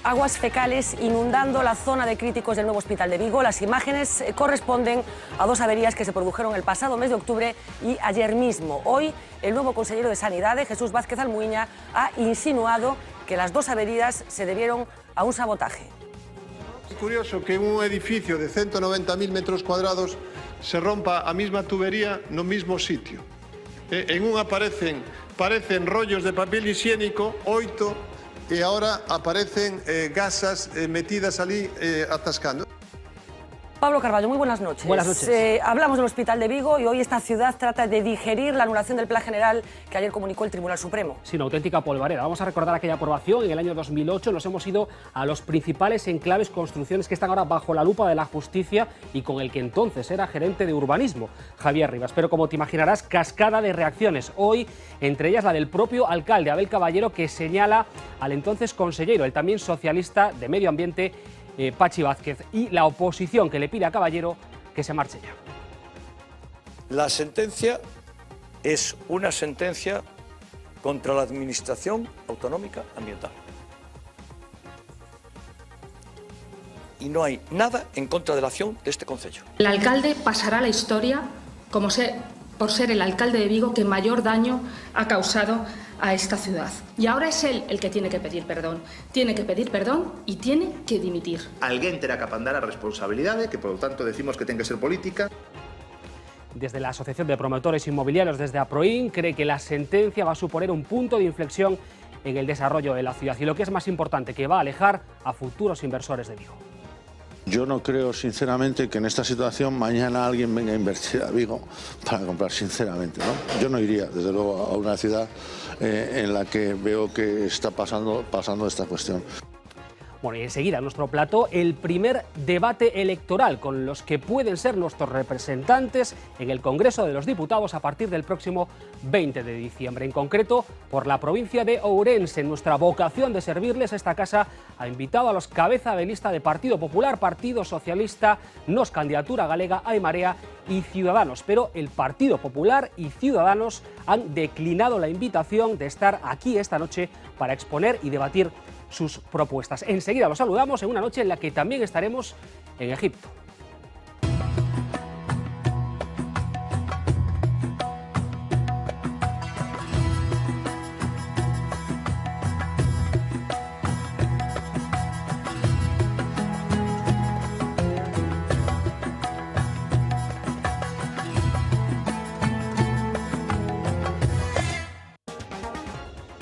Aguas fecales inundando la zona de críticos del nuevo hospital de Vigo. Las imágenes corresponden a dos averías que se produjeron el pasado mes de octubre y ayer mismo. Hoy, el nuevo consejero de Sanidad, Jesús Vázquez Almuiña, ha insinuado que las dos averías se debieron a un sabotaje. Es curioso que en un edificio de 190.000 metros cuadrados se rompa a mesma tubería no mismo sitio. En un parecen rollos de papel higiénico, 8, y ahora aparecen gasas metidas allí atascando. Pablo Carballo, muy buenas noches. Buenas noches. Hablamos del Hospital de Vigo y hoy esta ciudad trata de digerir la anulación del Plan General que ayer comunicó el Tribunal Supremo. Sí, una auténtica polvareda. Vamos a recordar aquella aprobación en el año 2008. Nos hemos ido a los principales enclaves, construcciones que están ahora bajo la lupa de la justicia y con el que entonces era gerente de urbanismo, Javier Rivas. Pero como te imaginarás, cascada de reacciones. Hoy, entre ellas la del propio alcalde, Abel Caballero, que señala al entonces consejero, el también socialista de Medio Ambiente, Pachi Vázquez, y la oposición que le pide a Caballero que se marche ya. La sentencia es una sentencia contra la Administración Autonómica Ambiental. Y no hay nada en contra de la acción de este concello. El alcalde pasará a la historia por ser el alcalde de Vigo que mayor daño ha causado a esta ciudad. Y ahora es él el que tiene que pedir perdón. Tiene que pedir perdón y tiene que dimitir. Alguén terá que apandar a responsabilidade, que polo tanto decimos que ten que ser política. Desde la Asociación de Promotores Inmobiliarios, desde APROIN, cree que la sentencia va a suponer un punto de inflexión en el desarrollo de la ciudad y, lo que es más importante, que va a alejar a futuros inversores de Vigo. Yo no creo, sinceramente, que en esta situación mañana alguien venga a invertir a Vigo para comprar, sinceramente, ¿no? Yo no iría, desde luego, a una ciudad en la que veo que está pasando esta cuestión. Bueno, y enseguida en nuestro plató el primer debate electoral con los que pueden ser nuestros representantes en el Congreso de los Diputados a partir del próximo 20 de diciembre. En concreto, por la provincia de Ourense. En nuestra vocación de servirles, esta casa ha invitado a los cabeza de lista de Partido Popular, Partido Socialista, Nos Candidatura Galega, Hai Marea y Ciudadanos. Pero el Partido Popular y Ciudadanos han declinado la invitación de estar aquí esta noche para exponer y debatir sus propuestas. Enseguida los saludamos en una noche en la que también estaremos en Egipto.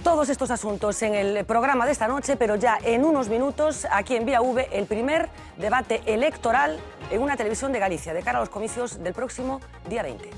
Todos estos asuntos en el programa de esta noche, pero ya en unos minutos, aquí en Vía V, el primer debate electoral en una televisión de Galicia, de cara a los comicios del próximo día 20.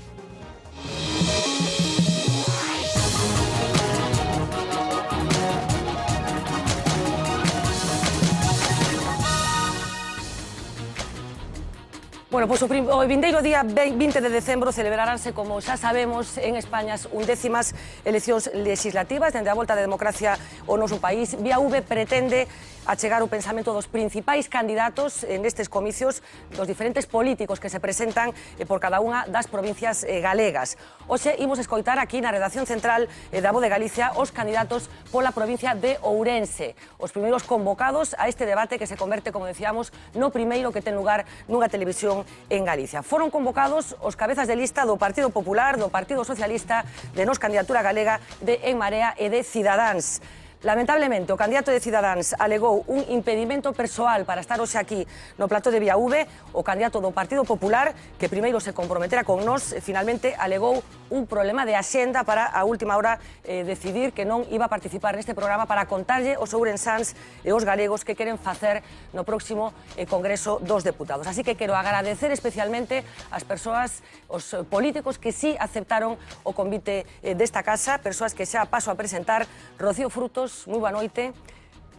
Bueno, pois o vindeiro día 20 de decembro celebraránse, como xa sabemos, en España as 11ª eleccións legislativas. Dende a volta de democracia ao noso país, Vía V pretende achegar o pensamento dos principais candidatos nestes comicios, dos diferentes políticos que se presentan por cada unha das provincias galegas. Hoxe imos escoitar aquí na redacción central da Voz de Galicia os candidatos pola provincia de Ourense, os primeiros convocados a este debate que se converte, como decíamos, no primeiro que ten lugar nunha televisión en Galicia. Foron convocados os cabezas de lista do Partido Popular, do Partido Socialista, de Nos Candidatura Galega, de En Marea e de Cidadáns. Lamentablemente, o candidato de Cidadáns alegou un impedimento persoal para estar hoxe aquí no plató de Vía V. O candidato do Partido Popular, que primeiro se comprometera con nós, finalmente alegou un problema de axenda para a última hora decidir que non iba a participar neste programa para contarlle os ourensáns e os galegos que queren facer no próximo Congreso dos Deputados. Así que quero agradecer especialmente ás persoas, os políticos que sí aceptaron o convite desta casa, persoas que xa paso a presentar. Rocío Frutos, moi boa noite.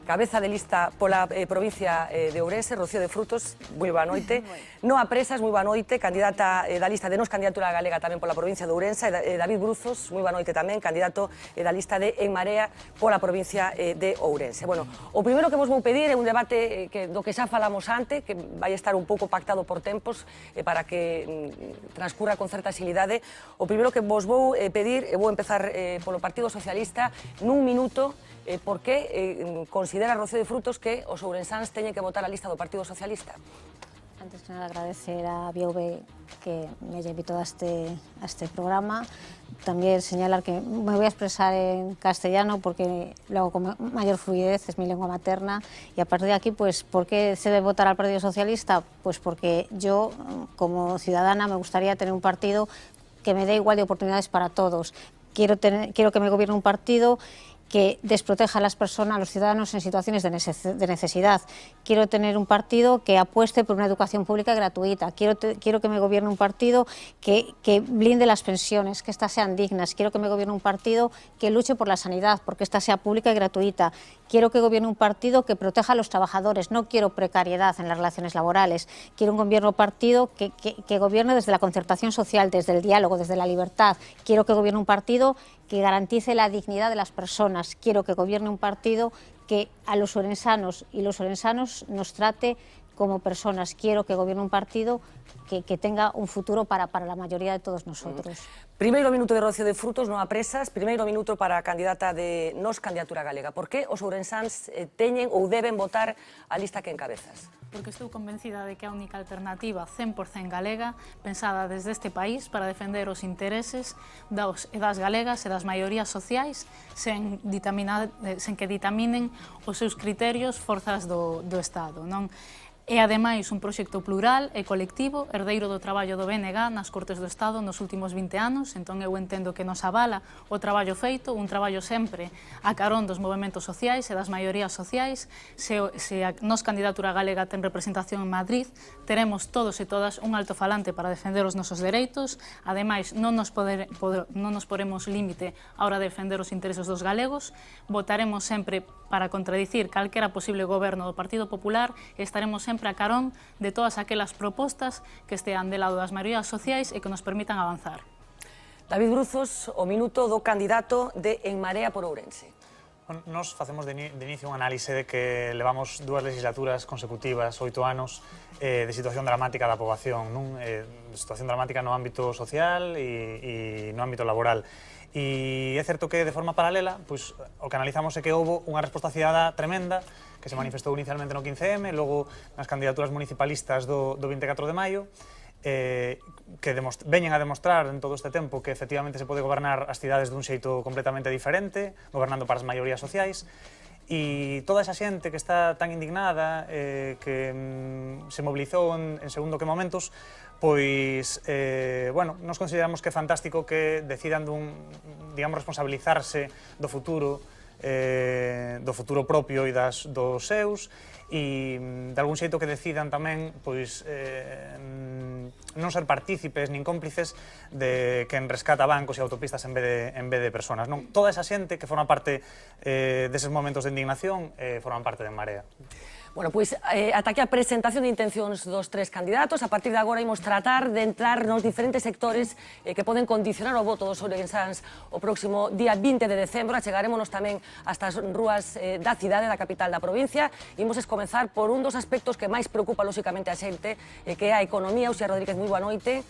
Cabeza de lista pola provincia de Ourense, Rocío de Frutos, moi boa noite. Noa Presas, moi boa noite, candidata da lista de Nos Candidatura Galega tamén pola provincia de Ourense. David Bruzos, moi boa noite tamén, candidato da lista de En Marea pola provincia de Ourense. Bueno, o primeiro que vos vou pedir é un debate do que xa falamos antes, que vai estar un pouco pactado por tempos para que transcurra con certa agilidade. O primeiro que vos vou pedir, vou empezar polo Partido Socialista, nun minuto, por que considerar considera Rocío de Frutos que os ourensáns teñen que votar a lista do Partido Socialista? Antes que nada, agradecer a BioB que me haya invitado a este programa. También señalar que me voy a expresar en castellano porque lo hago con mayor fluidez, es mi lengua materna. Y a partir de aquí, pues, ¿por qué se debe votar al Partido Socialista? Pues porque yo, como ciudadana, me gustaría tener un partido que me dé igual de oportunidades para todos. Quiero que me gobierne un partido que desproteja a las personas, a los ciudadanos en situaciones de necesidad. Quiero tener un partido que apueste por una educación pública gratuita. Quiero que me gobierne un partido que blinde las pensiones, que éstas sean dignas. Quiero que me gobierne un partido que luche por la sanidad, porque ésta sea pública y gratuita. Quiero que gobierne un partido que proteja a los trabajadores. No quiero precariedad en las relaciones laborales. Quiero un partido que gobierne desde la concertación social, desde el diálogo, desde la libertad. Quiero que gobierne un partido que garantice la dignidad de las personas. Quiero que gobierne un partido que a los ourensanos y los ourensanos nos trate como personas. Quiero que gobierne un partido que tenga un futuro para la mayoría de todos nosotros. Primeiro minuto de Rocío de Frutos, non a presas. Primeiro minuto para a candidata de Nós Candidatura Galega. Por que os ourensáns teñen ou deben votar a lista que encabezas? Porque estou convencida de que é a única alternativa 100% galega, pensada desde este país para defender os intereses das galegas e das maiorías sociais sen que ditaminen os seus criterios forzas do Estado. Non? É, ademais, un proxecto plural e colectivo, herdeiro do traballo do BNG nas Cortes do Estado nos últimos 20 anos, entón eu entendo que nos avala o traballo feito, un traballo sempre a carón dos movementos sociais e das maiorías sociais. Se a Nós Candidatura Galega ten representación en Madrid, teremos todos e todas un altofalante para defender os nosos dereitos. Ademais, non nos poremos límite a hora de defender os intereses dos galegos, votaremos sempre para contradicir calquera posible goberno do Partido Popular e estaremos sempre a carón de todas aquelas propostas que estean de lado das maiorías sociais e que nos permitan avanzar. David Bruzos, o minuto do candidato de En Marea por Ourense. Nos facemos de inicio un análise de que levamos 2 legislaturas consecutivas, 8 anos, de situación dramática da poboación, situación dramática no ámbito social e no ámbito laboral. E é certo que de forma paralela, pois, o que analizamos é que houve unha resposta cidadá tremenda que se manifestou inicialmente no 15M, logo nas candidaturas municipalistas do 24 de maio, que veñen a demostrar en todo este tempo que efectivamente se pode gobernar as cidades dun xeito completamente diferente, gobernando para as maiorías sociais, e toda esa xente que está tan indignada, que se mobilizou en segundo que momentos, pois, bueno, nos consideramos que é fantástico que decidan digamos, responsabilizarse do futuro propio e dos seus, e de algún xeito que decidan tamén, pois, non ser partícipes nin cómplices de quen rescata bancos e autopistas en vez de personas. Non? Toda esa xente que forma parte deses momentos de indignación forman parte de En Marea. Bueno, pois ata aquí a presentación de intencións dos 3 candidatos. A partir de agora imos tratar de entrar nos diferentes sectores que poden condicionar o voto dos ourensáns o próximo día 20 de decembro. Achegarémonos tamén hasta as rúas da cidade, da capital da provincia. Imos comezar por un dos aspectos que máis preocupa, lóxicamente, a xente, que é a economía. Uxía Rodríguez, moi boa noite.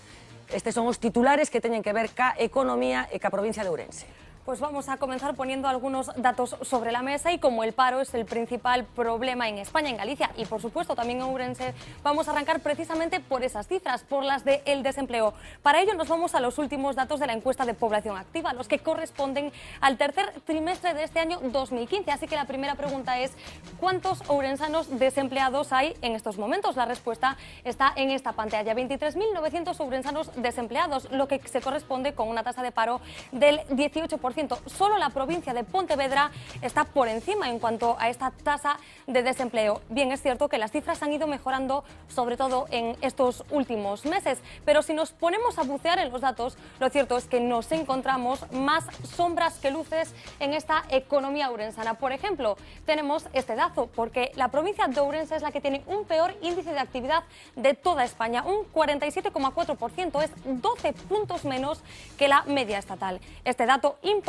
Estes son os titulares que teñen que ver ca economía e ca provincia de Ourense. Pues vamos a comenzar poniendo algunos datos sobre la mesa y como el paro es el principal problema en España, en Galicia y por supuesto también en Ourense, vamos a arrancar precisamente por esas cifras, por las del desempleo. Para ello nos vamos a los últimos datos de la encuesta de población activa, los que corresponden al tercer trimestre de este año 2015. Así que la primera pregunta es, ¿cuántos ourensanos desempleados hay en estos momentos? La respuesta está en esta pantalla, 23.900 ourensanos desempleados, lo que se corresponde con una tasa de paro del 18%. Solo la provincia de Pontevedra está por encima en cuanto a esta tasa de desempleo. Bien, es cierto que las cifras han ido mejorando, sobre todo en estos últimos meses, pero si nos ponemos a bucear en los datos, lo cierto es que nos encontramos más sombras que luces en esta economía ourensana. Por ejemplo, tenemos este dato, porque la provincia de Ourense es la que tiene un peor índice de actividad de toda España, un 47,4%, es 12 puntos menos que la media estatal. Este dato importante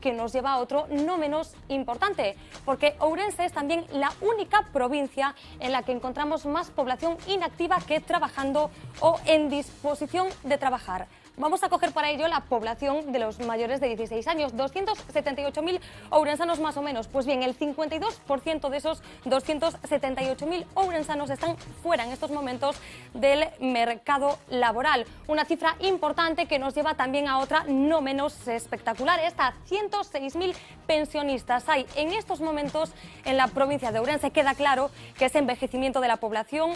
que nos lleva a otro no menos importante, porque Ourense es también la única provincia en la que encontramos más población inactiva que trabajando o en disposición de trabajar. Vamos a coger para ello la población de los mayores de 16 años, 278.000 ourensanos más o menos. Pues bien, el 52% de esos 278.000 ourensanos están fuera en estos momentos del mercado laboral. Una cifra importante que nos lleva también a otra no menos espectacular. Esta, 106.000 pensionistas hay en estos momentos en la provincia de Ourense. Queda claro que ese envejecimiento de la población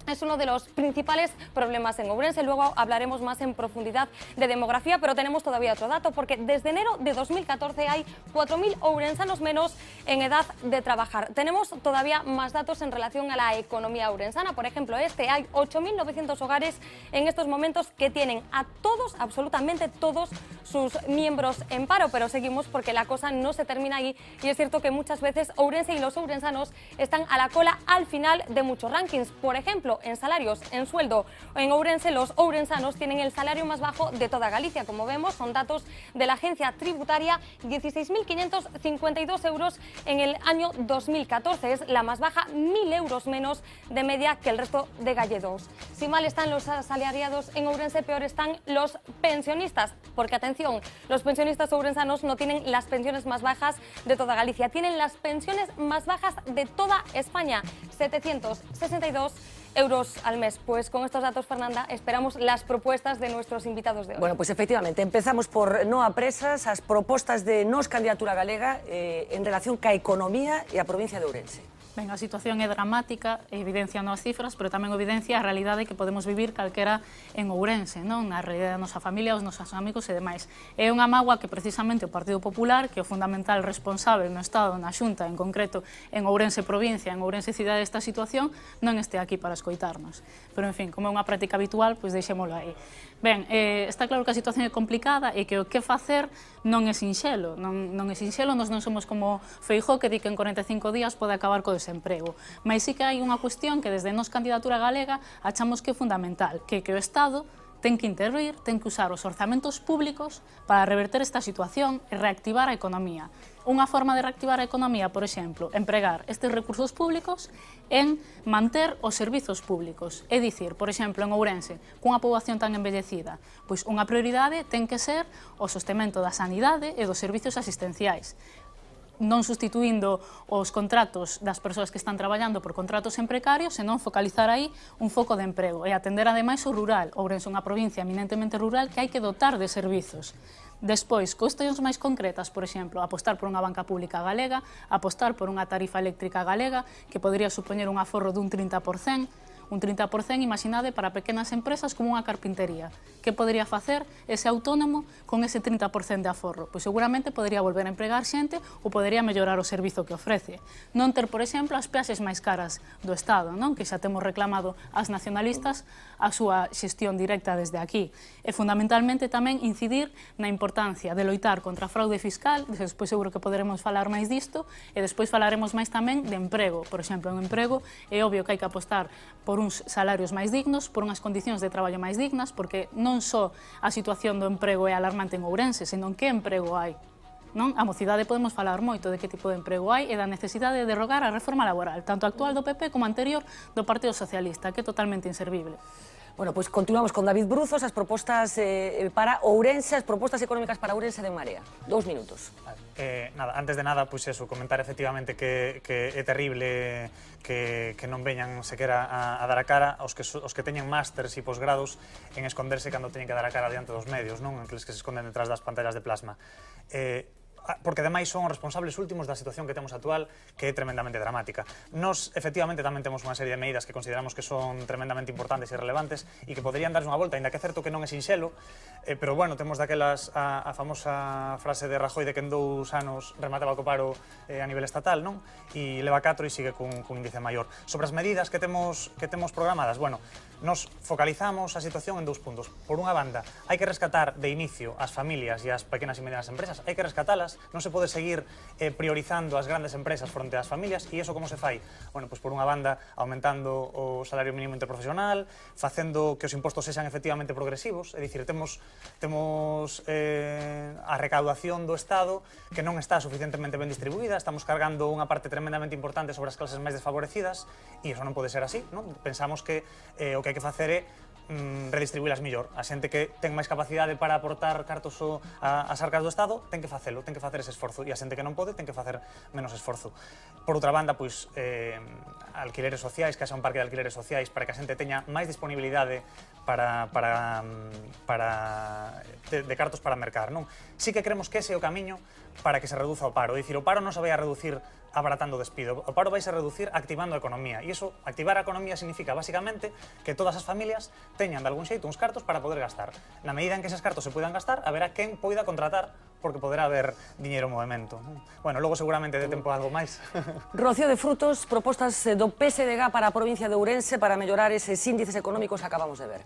es uno de los principales problemas en Ourense. Luego hablaremos más en profundidad de demografía, pero tenemos todavía otro dato, porque desde enero de 2014 hay 4.000 ourensanos menos en edad de trabajar. Tenemos todavía más datos en relación a la economía ourensana. Por ejemplo, hay 8.900 hogares en estos momentos que tienen a todos, absolutamente todos sus miembros en paro, pero seguimos porque la cosa no se termina ahí, y es cierto que muchas veces Ourense y los ourensanos están a la cola al final de muchos rankings. Por ejemplo, en salarios, en sueldo, en Ourense los ourensanos tienen el salario más bajo de toda Galicia. Como vemos, son datos de la agencia tributaria, 16.552 euros en el año 2014. Es la más baja, 1.000 euros menos de media que el resto de gallegos. Si mal están los asalariados en Ourense, peor están los pensionistas, porque atención, los pensionistas ourensanos no tienen las pensiones más bajas de toda Galicia, tienen las pensiones más bajas de toda España, 762 euros al mes. Pues con estos datos, Fernanda, esperamos las propuestas de nuestros invitados de hoy. Bueno, pues efectivamente, empezamos por no a presas, as propostas de Nós Candidatura Galega en relación ca economía e a provincia de Ourense. Ben, a situación é dramática, evidencian as cifras, pero tamén evidencia a realidade que podemos vivir calquera en Ourense, non? Na realidade da nosa familia, os nosos amigos e demais. É unha mágoa que precisamente o Partido Popular, que é o fundamental responsable no Estado, na Xunta, en concreto en Ourense provincia, en Ourense cidade desta situación, non este aquí para escoitarnos. Pero, en fin, como é unha práctica habitual, pois deixémolo aí. Ben, está claro que a situación é complicada e que o que facer non é sinxelo. Non é sinxelo, nós non somos como Feijóo, que di que en 45 días pode acabar co desemprego. Mas sí que hai unha cuestión que desde Nós Candidatura Galega achamos que é fundamental, que o Estado ten que intervir, ten que usar os orzamentos públicos para reverter esta situación e reactivar a economía. Unha forma de reactivar a economía, por exemplo, empregar estes recursos públicos en manter os servizos públicos. É dicir, por exemplo, en Ourense, cunha poboación tan envellecida, pois unha prioridade ten que ser o sostemento da sanidade e dos servizos asistenciais, non sustituindo os contratos das persoas que están traballando por contratos en precario, senón focalizar aí un foco de emprego e atender ademais o rural. Ourense é unha provincia eminentemente rural que hai que dotar de servizos. Despois, cuestións máis concretas, por exemplo, apostar por unha banca pública galega, apostar por unha tarifa eléctrica galega, que podría supoñer un aforro dun 30%, un 30%, imaginade, para pequenas empresas como unha carpintería. Que podría facer ese autónomo con ese 30% de aforro? Pois seguramente podría volver a empregar xente ou podería mellorar o servizo que ofrece. Non ter, por exemplo, as peaxes máis caras do Estado, non? Que xa temos reclamado as nacionalistas a súa xestión directa desde aquí. E fundamentalmente tamén incidir na importancia de loitar contra a fraude fiscal, despois seguro que poderemos falar máis disto, e despois falaremos máis tamén de emprego. Por exemplo, en emprego é obvio que hai que apostar por uns salarios máis dignos, por unhas condicións de traballo máis dignas, porque non só a situación do emprego é alarmante en Ourense, senón que emprego hai. Non? A mocidade podemos falar moito de que tipo de emprego hai e da necesidade de derrogar a reforma laboral, tanto actual do PP como anterior do Partido Socialista, que é totalmente inservible. Bueno, pues continuamos con David Bruzos, as propostas para Ourense, as propostas económicas para Ourense de Marea. 2 minutos. Nada, antes de nada, pois eso, comentar efectivamente que é terrible que non veñan sequera a dar a cara os que teñen másters e posgrados en esconderse cando teñen que dar a cara diante dos medios, non? Aqueles que se esconden detrás das pantallas de plasma. Porque ademais son os responsables últimos da situación que temos actual, que é tremendamente dramática. Nos, efectivamente, tamén temos unha serie de medidas que consideramos que son tremendamente importantes e relevantes e que poderían darse unha volta, ainda que é certo que non é sinxelo, pero, bueno, temos daquelas a famosa frase de Rajoy de que en 2 anos remataba co paro a nivel estatal, non? E leva 4 e sigue cun índice maior. Sobre as medidas que temos programadas, bueno, nos focalizamos a situación en 2 puntos. Por unha banda, hai que rescatar de inicio as familias e as pequenas e medianas empresas, hai que rescatalas, non se pode seguir priorizando as grandes empresas fronte ás familias, e iso como se fai? Bueno, pois por unha banda, aumentando o salario mínimo interprofesional, facendo que os impostos sexan efectivamente progresivos, é dicir, temos a recaudación do Estado que non está suficientemente ben distribuída, estamos cargando unha parte tremendamente importante sobre as clases máis desfavorecidas, e iso non pode ser así, non? Pensamos que o que hai que facer é redistribuílas mellor. A xente que ten máis capacidade para aportar cartos ás arcas do Estado ten que facelo, ten que facer ese esforzo, e a xente que non pode ten que facer menos esforzo. Por outra banda, pois, alquileres sociais, que haxa un parque de alquileres sociais para que a xente teña máis disponibilidade de cartos para mercar, non? Sí que creemos que ese é o camiño para que se reduza o paro. É dicir, o paro non se vai a reducir abaratando o despido, o paro vai a reducir activando a economía, e iso, activar a economía significa, basicamente, que todas as familias teñan de algún xeito uns cartos para poder gastar. Na medida en que eses cartos se poidan gastar, haberá quen poida contratar, porque poderá haber diñeiro en movimento. Bueno, logo seguramente de tempo algo máis. Rocío de Frutos, propostas do PSDG para a provincia de Ourense para mellorar eses índices económicos que acabamos de ver.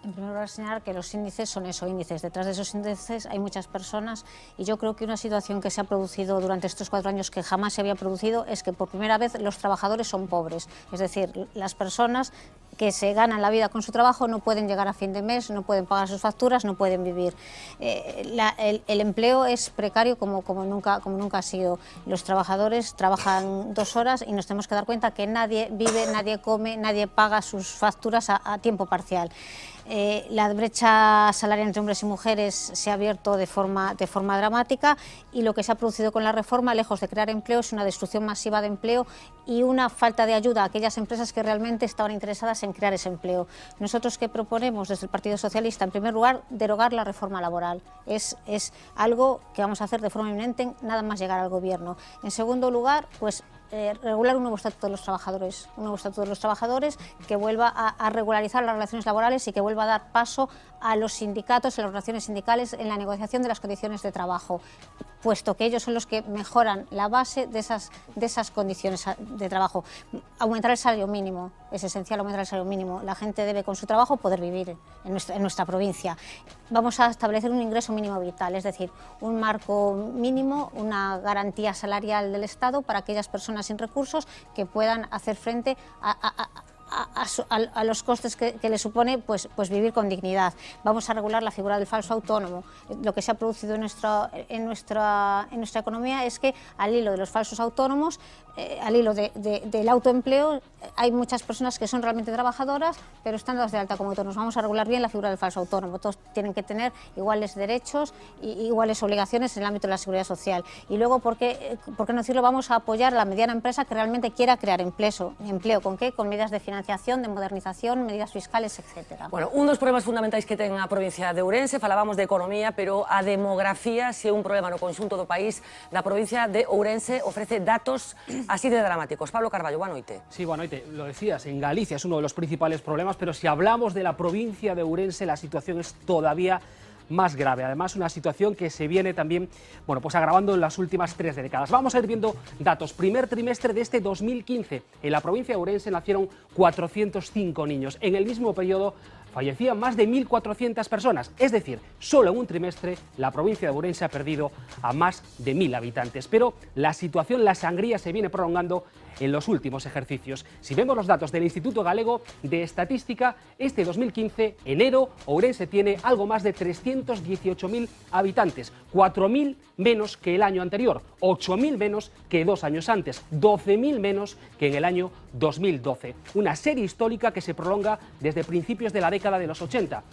En primer lugar, señalar que los índices son eso, índices. Detrás de esos índices hay muchas personas y yo creo que una situación que se ha producido durante estos 4 años que jamás se había producido es que por primera vez los trabajadores son pobres. Es decir, las personas que se ganan la vida con su trabajo no pueden llegar a fin de mes, no pueden pagar sus facturas, no pueden vivir. El empleo es precario como nunca ha sido. Los trabajadores trabajan 2 horas y nos tenemos que dar cuenta que nadie vive, nadie come, nadie paga sus facturas a tiempo parcial. La brecha salarial entre hombres y mujeres se ha abierto de forma dramática y lo que se ha producido con la reforma, lejos de crear empleo, es una destrucción masiva de empleo y una falta de ayuda a aquellas empresas que realmente estaban interesadas en crear ese empleo. Nosotros, ¿qué proponemos desde el Partido Socialista? En primer lugar, derogar la reforma laboral. Es algo que vamos a hacer de forma inminente nada más llegar al gobierno. En segundo lugar, pues regular un nuevo estatuto de los trabajadores, que vuelva a regularizar las relaciones laborales y que vuelva a dar paso a los sindicatos, a las relaciones sindicales en la negociación de las condiciones de trabajo, puesto que ellos son los que mejoran la base de esas condiciones de trabajo. Aumentar el salario mínimo, es esencial aumentar el salario mínimo. La gente debe con su trabajo poder vivir en nuestra provincia. Vamos a establecer un ingreso mínimo vital, es decir, un marco mínimo, una garantía salarial del Estado para aquellas personas sin recursos que puedan hacer frente a los costes que le supone pues vivir con dignidad. Vamos a regular la figura del falso autónomo. Lo que se ha producido en nuestra economía es que al hilo de los falsos autónomos, al hilo del autoempleo, hay muchas personas que son realmente trabajadoras, pero están dadas de alta como autónomos. Vamos a regular bien la figura del falso autónomo. Todos tienen que tener iguales derechos e iguales obligaciones en el ámbito de la seguridad social. Y luego, ¿por qué no decirlo? Vamos a apoyar a la mediana empresa que realmente quiera crear empleo. ¿Con qué? Con medidas de financiación, de modernización, medidas fiscales, etc. Bueno, un dos problemas fundamentais que ten a provincia de Ourense, falábamos de economía, pero a demografía, se é un problema no conxunto do país, na provincia de Ourense ofrece datos así de dramáticos. Pablo Carballo, boa noite. Sí, boa noite. Lo decías, en Galicia es uno de los principales problemas, pero si hablamos de la provincia de Ourense, la situación es todavía más grave. Además, una situación que se viene también, bueno, pues agravando en las últimas 3 décadas. Vamos a ir viendo datos. Primer trimestre de este 2015. En la provincia de Ourense nacieron 405 niños. En el mismo periodo fallecían más de 1.400 personas. Es decir, solo en un trimestre la provincia de Ourense ha perdido a más de 1.000 habitantes. Pero la situación, la sangría, se viene prolongando en los últimos ejercicios. Si vemos los datos del Instituto Galego de Estadística, este 2015, enero, Ourense tiene algo más de 318.000 habitantes, 4.000 menos que el año anterior, 8.000 menos que 2 años antes, 12.000 menos que en el año 2012. Una serie histórica que se prolonga desde principios de la década de los 80.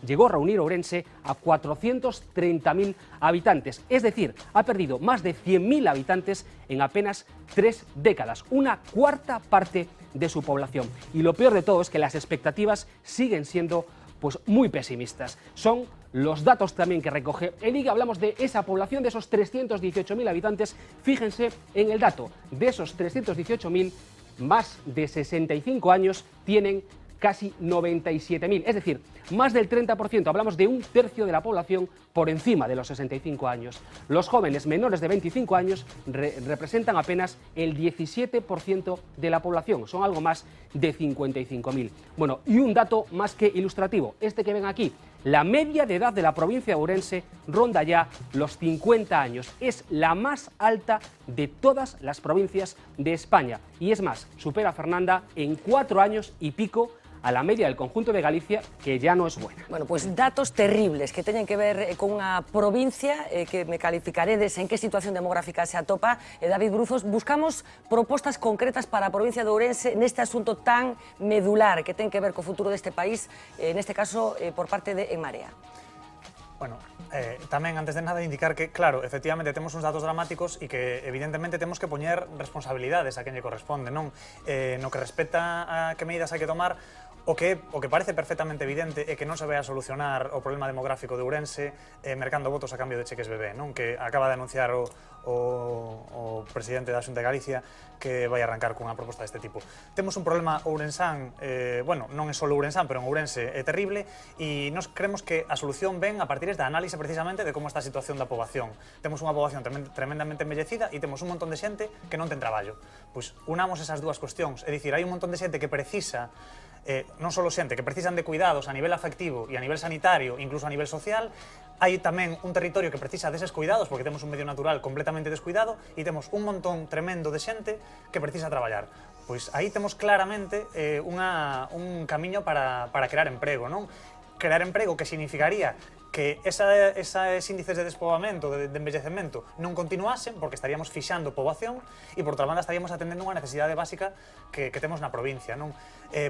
Llegó a reunir Ourense a 430.000 habitantes, es decir, ha perdido más de 100.000 habitantes en apenas 3 décadas, una cuarta parte de su población. Y lo peor de todo es que las expectativas siguen siendo pues muy pesimistas. Son los datos también que recoge el IGE. Hablamos de esa población, de esos 318.000 habitantes. Fíjense en el dato, de esos 318.000, más de 65 años tienen casi 97.000, es decir, más del 30%, hablamos de un tercio de la población por encima de los 65 años. Los jóvenes menores de 25 años representan apenas el 17% de la población, son algo más de 55.000. Bueno, y un dato más que ilustrativo, este que ven aquí, la media de edad de la provincia de Ourense ronda ya los 50 años, es la más alta de todas las provincias de España, y es más, supera a Fernanda en 4 años y pico a la media del conjunto de Galicia, que ya no es buena. Bueno, pues datos terribles que teñen que ver con unha provincia que me calificaredes en que situación demográfica se atopa. David Bruzos, buscamos propostas concretas para a provincia de Ourense neste asunto tan medular que ten que ver co futuro deste país, neste caso por parte de En Marea. Bueno, tamén, antes de nada, indicar que, claro, efectivamente temos uns datos dramáticos e que, evidentemente, temos que poñer responsabilidades a quen lle corresponde, non? No que respecta a que medidas hai que tomar, o que parece perfectamente evidente é que non se vai a solucionar o problema demográfico de Ourense mercando votos a cambio de cheques bebé, non? Que acaba de anunciar o presidente da Xunta de Galicia que vai arrancar cunha proposta deste tipo. Temos un problema ourensán, bueno, non é só ourensán, pero en Ourense é terrible, e nos creemos que a solución ven a partir da análise precisamente de como está a situación da poboación. Temos unha poboación tremendamente envellecida e temos un montón de xente que non ten traballo. Pois unamos esas dúas cuestións, é dicir, hai un montón de xente que precisa non só xente que precisan de cuidados a nivel afectivo e a nivel sanitario, incluso a nivel social. Hai tamén un territorio que precisa deses cuidados porque temos un medio natural completamente descuidado e temos un montón tremendo de xente que precisa traballar. Pois aí temos claramente un camiño para crear emprego, non? Crear emprego que significaría que esos índices de despoboamento, de envellecemento, non continuasen porque estaríamos fixando poboación e, por outra banda, estaríamos atendendo unha necesidade básica que temos na provincia, non?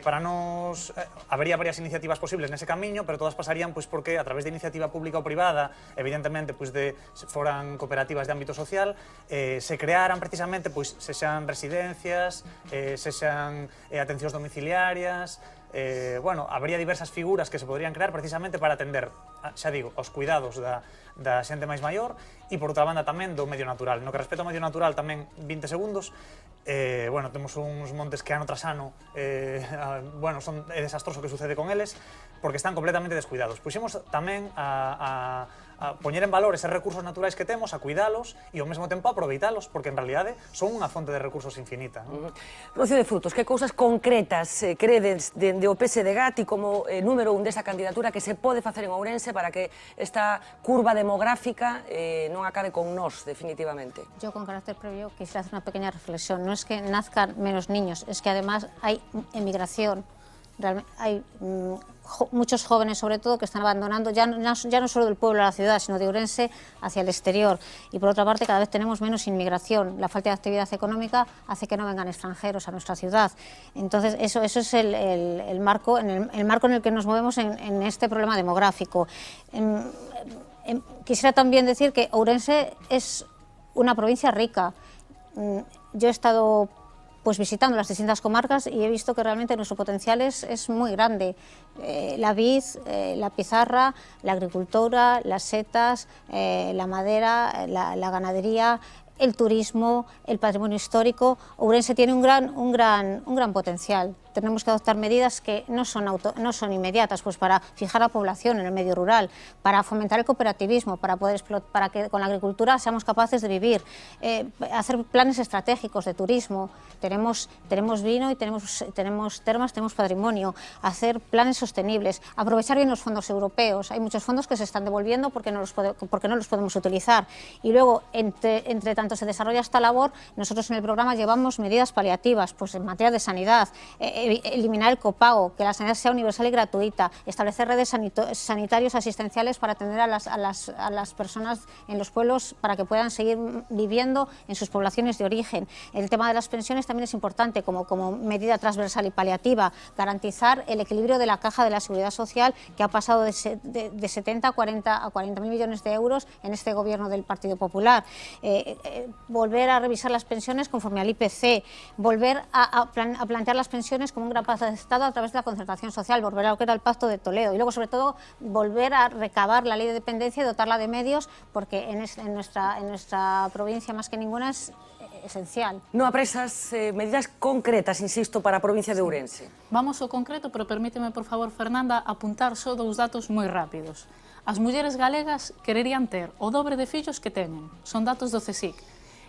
Para nos, habería varias iniciativas posibles nese camiño, pero todas pasarían porque a través de iniciativa pública ou privada, evidentemente, se foran cooperativas de ámbito social, se crearan precisamente, se xan residencias, se xan atencións domiciliarias. Bueno, habría diversas figuras que se podrían crear precisamente para atender, xa digo, aos cuidados da xente máis maior e, por outra banda, tamén do medio natural. No que respecta ao medio natural, tamén 20 segundos, bueno, temos uns montes que ano tras ano, bueno, é desastroso que sucede con eles, porque están completamente descuidados. Puxemos tamén a poñer en valor eses recursos naturais que temos, a cuidalos e ao mesmo tempo a aproveitalos, porque en realidade son unha fonte de recursos infinita. Rocío de Frutos, que cousas concretas credes de o PSDG e como número 1 desa candidatura que se pode facer en Ourense para que esta curva demográfica non acabe con nós, definitivamente? Yo, con carácter previo, quisiera hacer una pequeña reflexión. No es que nazcan menos niños, es que además hay emigración. Hay muchos jóvenes, sobre todo, que están abandonando ya no solo del pueblo a la ciudad, sino de Ourense hacia el exterior. Y por otra parte, cada vez tenemos menos inmigración. La falta de actividad económica hace que no vengan extranjeros a nuestra ciudad. Entonces, eso es el marco en el que nos movemos en este problema demográfico. Quisiera también decir que Ourense es una provincia rica. Yo he estado visitando las distintas comarcas y he visto que realmente nuestro potencial es muy grande. La vid, la pizarra, la agricultura, las setas, la madera, la ganadería, el turismo, el patrimonio histórico. Ourense tiene un gran potencial. Tenemos que adoptar medidas que no son inmediatas, para fijar la población en el medio rural, para fomentar el cooperativismo, para que con la agricultura seamos capaces de vivir, hacer planes estratégicos de turismo. Tenemos vino y tenemos termas, tenemos patrimonio, hacer planes sostenibles, aprovechar bien los fondos europeos. Hay muchos fondos que se están devolviendo porque no los podemos utilizar. Y luego, entre tanto se desarrolla esta labor, nosotros en el programa llevamos medidas paliativas, en materia de sanidad, eliminar el copago, que la sanidad sea universal y gratuita, establecer redes sanitarios asistenciales para atender a las personas en los pueblos para que puedan seguir viviendo en sus poblaciones de origen. El tema de las pensiones también es importante como medida transversal y paliativa, garantizar el equilibrio de la caja de la Seguridad Social, que ha pasado de 70 a 40.000 millones de euros en este gobierno del Partido Popular. Volver a revisar las pensiones conforme al IPC, volver a plantear las pensiones como un gran pacto de Estado a través de la concertación social, volver a lo que era el Pacto de Toledo y luego, sobre todo, volver a recabar la ley de dependencia y dotarla de medios, porque en nuestra provincia, más que ninguna, es esencial. No apresas medidas concretas, insisto, para a provincia de Ourense. Vamos ao concreto, pero permíteme, por favor, Fernanda, apuntar só dous datos moi rápidos. As mulleres galegas quererían ter o dobre de fillos que teñen. Son datos do CSIC.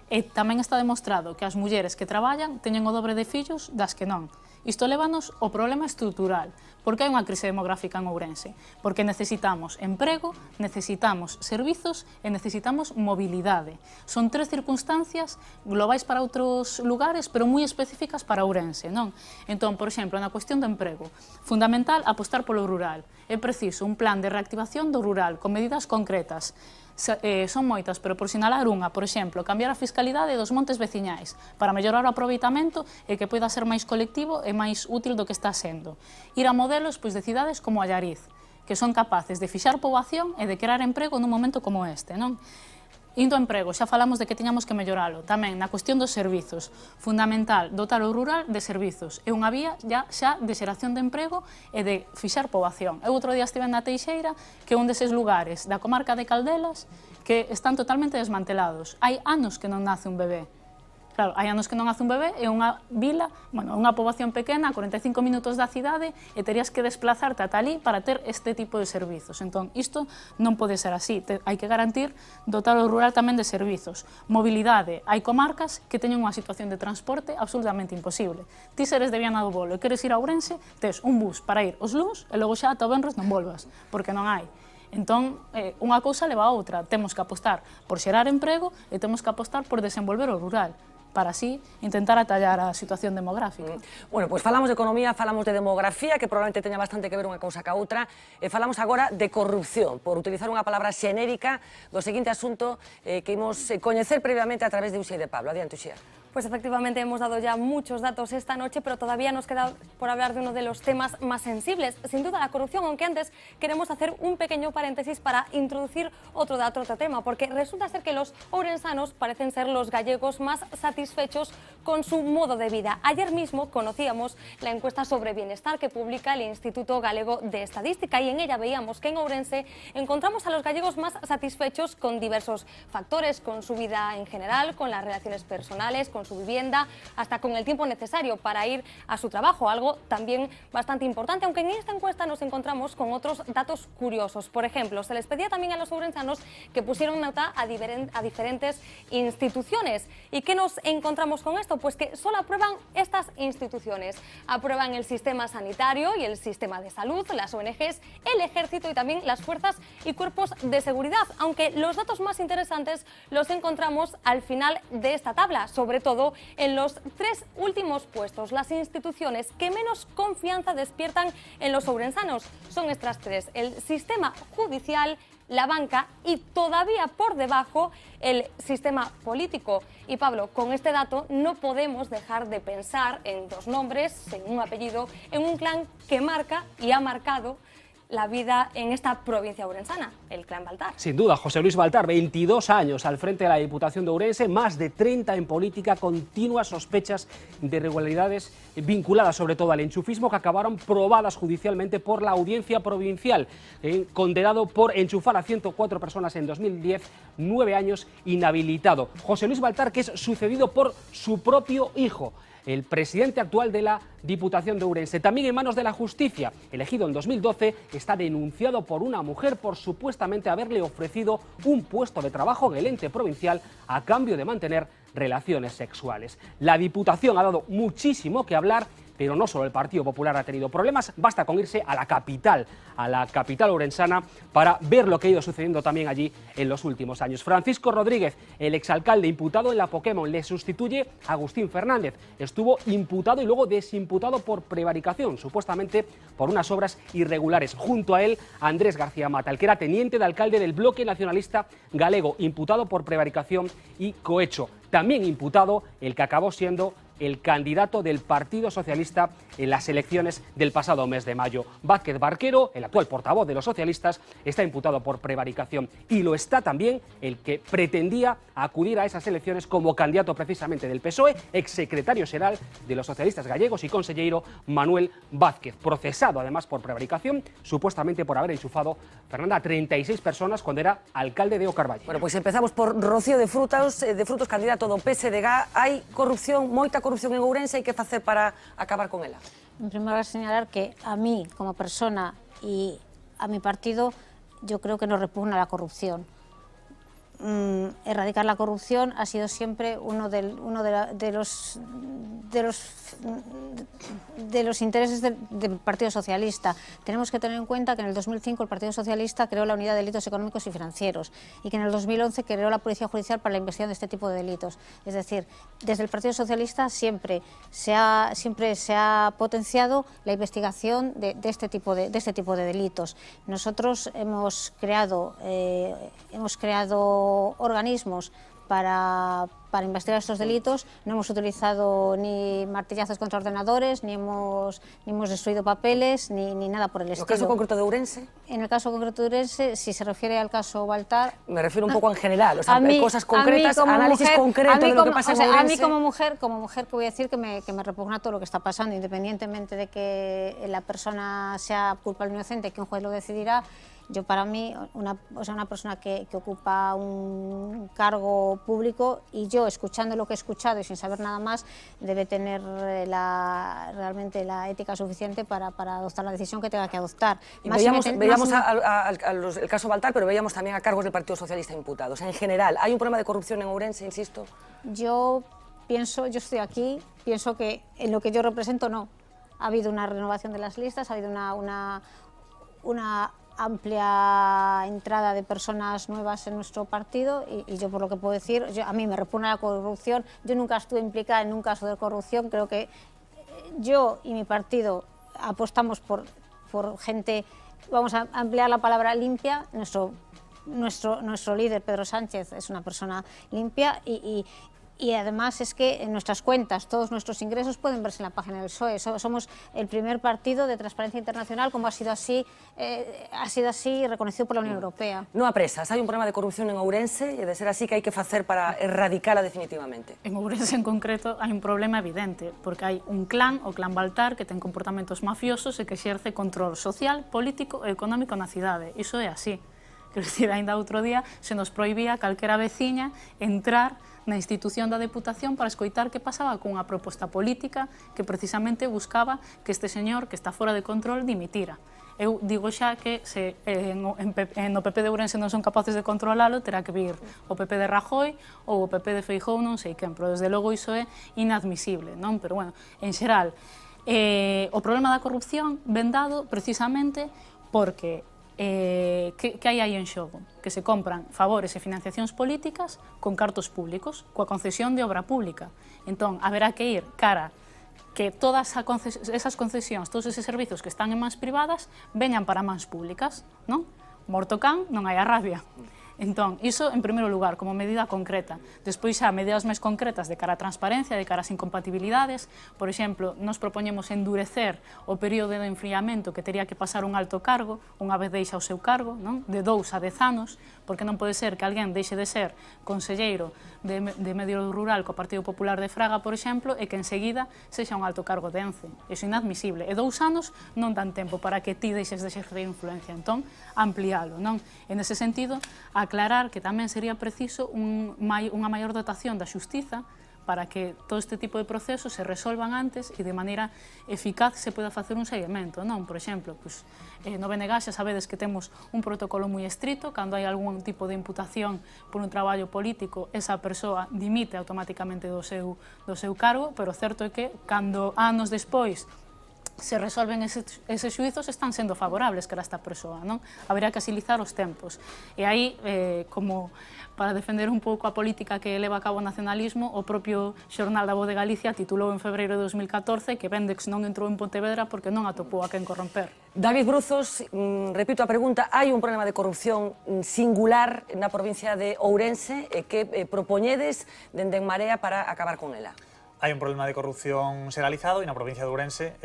E tamén está demostrado que as mulleres que traballan teñen o dobre de fillos das que non. Isto lévanos ao problema estrutural. Por que hai unha crise demográfica en Ourense? Porque necesitamos emprego, necesitamos servizos e necesitamos mobilidade. Son tres circunstancias globais para outros lugares, pero moi específicas para Ourense, non? Entón, por exemplo, na cuestión do emprego, fundamental apostar polo rural. É preciso un plan de reactivación do rural con medidas concretas. Son moitas, pero por sinalar unha, por exemplo, cambiar a fiscalidade dos montes veciñais para mellorar o aproveitamento e que poida ser máis colectivo e máis útil do que está sendo. Ir a modelos de cidades como Allariz, que son capaces de fixar poboación e de crear emprego nun momento como este, non? Indo ao emprego, xa falamos de que tiñamos que melloralo. Tamén, na cuestión dos servizos, fundamental dotar o rural de servizos. É unha vía xa de xeración de emprego e de fixar poboación. Eu outro día estive na Teixeira, que é un deses lugares da comarca de Caldelas que están totalmente desmantelados. Hai anos que non nace un bebé. Claro, hai anos que non hace un bebé, é unha vila, bueno, unha poboación pequena, a 45 minutos da cidade, e terías que desplazarte ata ali para ter este tipo de servizos. Entón, isto non pode ser así. Hai que garantir dotar o rural tamén de servizos. Mobilidade. Hai comarcas que teñen unha situación de transporte absolutamente imposible. Ti seres de Viana do Bolo e queres ir a Ourense, tes un bus para ir os luns e logo xa ata o venres non volvas, porque non hai. Entón, unha cousa leva a outra. Temos que apostar por xerar emprego e temos que apostar por desenvolver o rural, para así intentar atallar a situación demográfica. Bueno, pois falamos de economía, falamos de demografía, que probablemente teña bastante que ver unha cousa ca outra, e falamos agora de corrupción, por utilizar unha palabra xenérica do seguinte asunto que imos coñecer previamente a través de Uxía e de Pablo. Adiante, Uxía. Pues efectivamente hemos dado ya muchos datos esta noche, pero todavía nos queda por hablar de uno de los temas más sensibles, sin duda la corrupción, aunque antes queremos hacer un pequeño paréntesis para introducir otro dato, otro tema, porque resulta ser que los ourensanos parecen ser los gallegos más satisfechos con su modo de vida. Ayer mismo conocíamos la encuesta sobre bienestar que publica el Instituto Galego de Estadística y en ella veíamos que en Ourense encontramos a los gallegos más satisfechos con diversos factores, con su vida en general, con las relaciones personales, con su vivienda, hasta con el tiempo necesario para ir a su trabajo, algo también bastante importante, aunque en esta encuesta nos encontramos con otros datos curiosos. Por ejemplo, se les pedía también a los ourensanos que pusieron nota a diferentes instituciones. ¿Y qué nos encontramos con esto? Pues que solo aprueban estas instituciones. Aprueban el sistema sanitario y el sistema de salud, las ONGs, el ejército y también las fuerzas y cuerpos de seguridad, aunque los datos más interesantes los encontramos al final de esta tabla, sobre todo en los tres últimos puestos. Las instituciones que menos confianza despiertan en los ourensanos son estas tres: el sistema judicial, la banca y todavía por debajo el sistema político. Y Pablo, con este dato no podemos dejar de pensar en dos nombres, en un apellido, en un clan que marca y ha marcado la vida en esta provincia ourensana, el clan Baltar. Sin duda, José Luis Baltar, 22 años al frente de la Diputación de Ourense, más de 30 en política, continuas sospechas de irregularidades vinculadas sobre todo al enchufismo que acabaron probadas judicialmente por la Audiencia Provincial, condenado por enchufar a 104 personas en 2010, 9 años inhabilitado. José Luis Baltar, que es sucedido por su propio hijo, el presidente actual de la Diputación de Ourense, también en manos de la justicia, elegido en 2012, está denunciado por una mujer por supuestamente haberle ofrecido un puesto de trabajo en el ente provincial a cambio de mantener relaciones sexuales. La Diputación ha dado muchísimo que hablar, pero no solo el Partido Popular ha tenido problemas, basta con irse a la capital ourensana, para ver lo que ha ido sucediendo también allí en los últimos años. Francisco Rodríguez, el exalcalde imputado en la Pokémon, le sustituye a Agustín Fernández. Estuvo imputado y luego desimputado por prevaricación, supuestamente por unas obras irregulares. Junto a él, Andrés García Mata, el que era teniente de alcalde del Bloque Nacionalista Galego, imputado por prevaricación y cohecho. También imputado el que acabó siendo el candidato del Partido Socialista en las elecciones del pasado mes de mayo. Vázquez Barquero, el actual portavoz de los socialistas, está imputado por prevaricación, y lo está también el que pretendía acudir a esas elecciones como candidato precisamente del PSOE, exsecretario xeral de los socialistas gallegos y conselleiro Manuel Vázquez, procesado además por prevaricación, supuestamente por haber enchufado, Fernanda, a 36 personas cuando era alcalde de O Carballo. Bueno, pues empezamos por Rocío de Frutos, candidato do PSDG. Hai corrupción, moita corrupción en Ourense, hai que facer para acabar con ela? En primer lugar, señalar que a mí, como persona, y a mi partido, yo creo que nos repugna la corrupción. erradicar la corrupción ha sido siempre uno de los intereses del Partido Socialista. Tenemos que tener en cuenta que en el 2005 el Partido Socialista creó la Unidad de Delitos Económicos y Financieros y que en el 2011 creó la Policía Judicial para la investigación de este tipo de delitos. Es decir, desde el Partido Socialista siempre se ha potenciado la investigación de este tipo de delitos. Nosotros hemos creado organismos para investigar estos delitos, no hemos utilizado ni martillazos contra ordenadores, ni hemos destruido papeles, ni nada por el estilo. ¿En el caso concreto de Ourense? En el caso concreto de Ourense, si se refiere al caso Baltar... Me refiero un poco en general, o sea, cosas concretas, análisis concreto de lo que pasa en Ourense. A mí como mujer que voy a decir que me repugna todo lo que está pasando, independientemente de que la persona sea culpable o inocente, que un juez lo decidirá. Yo, para mí, una persona que ocupa un cargo público, y yo, escuchando lo que he escuchado y sin saber nada más, debe tener realmente la ética suficiente para adoptar la decisión que tenga que adoptar. Veíamos el caso Baltar, pero veíamos también a cargos del Partido Socialista imputados. En general, ¿hay un problema de corrupción en Ourense, insisto? Yo estoy aquí, pienso que en lo que yo represento no. Ha habido una renovación de las listas, ha habido una amplia entrada de personas nuevas en nuestro partido y yo, por lo que puedo decir, a mí me repugna la corrupción. Yo nunca estuve implicada en un caso de corrupción. Creo que yo y mi partido apostamos por gente, vamos a ampliar la palabra, limpia. Nuestro líder, Pedro Sánchez, es una persona limpia y además es que en nuestras cuentas todos nuestros ingresos pueden verse en la página del PSOE. Somos el primer partido de transparencia internacional, como ha sido así reconocido por la Unión Europea. No apresas, hai un problema de corrupción en Ourense e de ser así, que hai que facer para erradicala definitivamente? En Ourense en concreto hai un problema evidente, porque hai un clan, o clan Baltar, que ten comportamentos mafiosos e que exerce control social, político e económico na cidade. Iso é así. Quero dicir, ainda outro día se nos prohibía calquera veciña entrar na institución da Deputación para escoitar que pasaba cunha proposta política que precisamente buscaba que este señor, que está fora de control, dimitira. Eu digo xa que se no PP de Ourense non son capaces de controlalo, terá que vir o PP de Rajoy ou o PP de Feijóo, non sei quen, pero desde logo iso é inadmisible, non? Pero, bueno, en xeral, o problema da corrupción ven dado precisamente porque que hai aí en xogo? Que se compran favores e financiacións políticas con cartos públicos, coa concesión de obra pública. Entón, haberá que ir cara que todas esas concesións, todos eses servizos que están en mans privadas, veñan para mans públicas, non? Morto can, non hai a rabia. Entón, iso en primeiro lugar, como medida concreta. Despois xa medidas máis concretas de cara á transparencia, de cara ás incompatibilidades. Por exemplo, nos propoñemos endurecer o período de enfriamento que tería que pasar un alto cargo, unha vez deixa o seu cargo, non? De 2 a 10 anos, porque non pode ser que alguén deixe de ser conselleiro de Medio Rural co Partido Popular de Fraga, por exemplo, e que enseguida sexa un alto cargo de ENCE. Iso é inadmisible. E 2 anos non dan tempo para que ti deixes de exercer influencia. Entón, ampliálo, non? En ese sentido, aclarar que tamén sería preciso unha maior dotación da xustiza para que todo este tipo de procesos se resolvan antes e de maneira eficaz se poda facer un seguimento, non? Por exemplo, no BNG xa sabedes que temos un protocolo moi estrito, cando hai algún tipo de imputación por un traballo político, esa persoa dimite automáticamente do seu cargo, pero certo é que cando anos despois se resolven eses xuizos, están sendo favorables cara a esta persoa, non? Habería que asilizar os tempos. E aí, como para defender un pouco a política que leva a cabo o nacionalismo, o propio Xornal da Voz de Galicia titulou en febreiro de 2014 que Vendex non entrou en Pontevedra porque non atopou a quen corromper. David Bruzos, repito a pregunta, hai un problema de corrupción singular na provincia de Ourense que propoñedes dende En Marea para acabar con ela? Hai un problema de corrupción xeralizado e na provincia de Ourense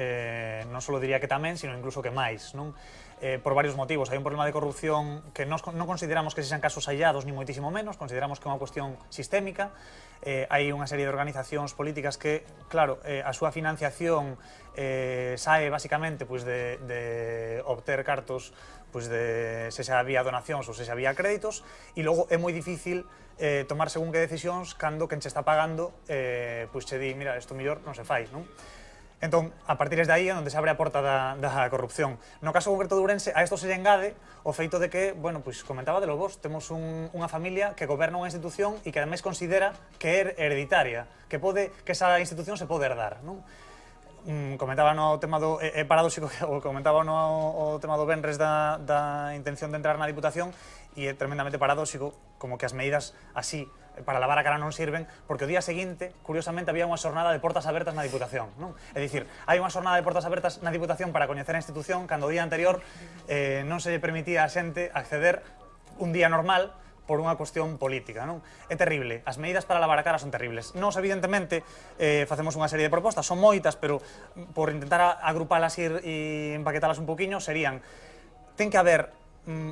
non só diría que tamén, sino incluso que máis, non? Por varios motivos. Hai un problema de corrupción que non consideramos que sexan casos aillados, ni moitísimo menos, consideramos que é unha cuestión sistémica. Hai unha serie de organizacións políticas que, claro, a súa financiación sae basicamente de obter cartos se xa vía donacións ou se xa vía créditos, e logo é moi difícil tomar según que decisións cando quen che está pagando che di, mira, isto mellor non se fai, non? Entón, a partir de aí é onde se abre a porta da corrupción. No caso concreto de Ourense, a isto se lle engade o feito de que, bueno, pois comentaba de vos, temos unha familia que goberna unha institución e que ademais considera que é hereditaria, que esa institución se pode herdar, non? Comentaba no tema do... É paradóxico, comentaba no tema do venres da intención de entrar na Diputación e é tremendamente paradóxico como que as medidas así para lavar a cara non sirven, porque o día seguinte, curiosamente, había unha xornada de portas abertas na Diputación, non? É dicir, hai unha xornada de portas abertas na Diputación para coñecer a institución cando o día anterior non se lle permitía a xente acceder un día normal por unha cuestión política, non? É terrible, as medidas para lavar a cara son terribles. Nós, evidentemente, facemos unha serie de propostas, son moitas, pero por intentar agrupalas e empaquetalas un poquinho, serían, ten que haber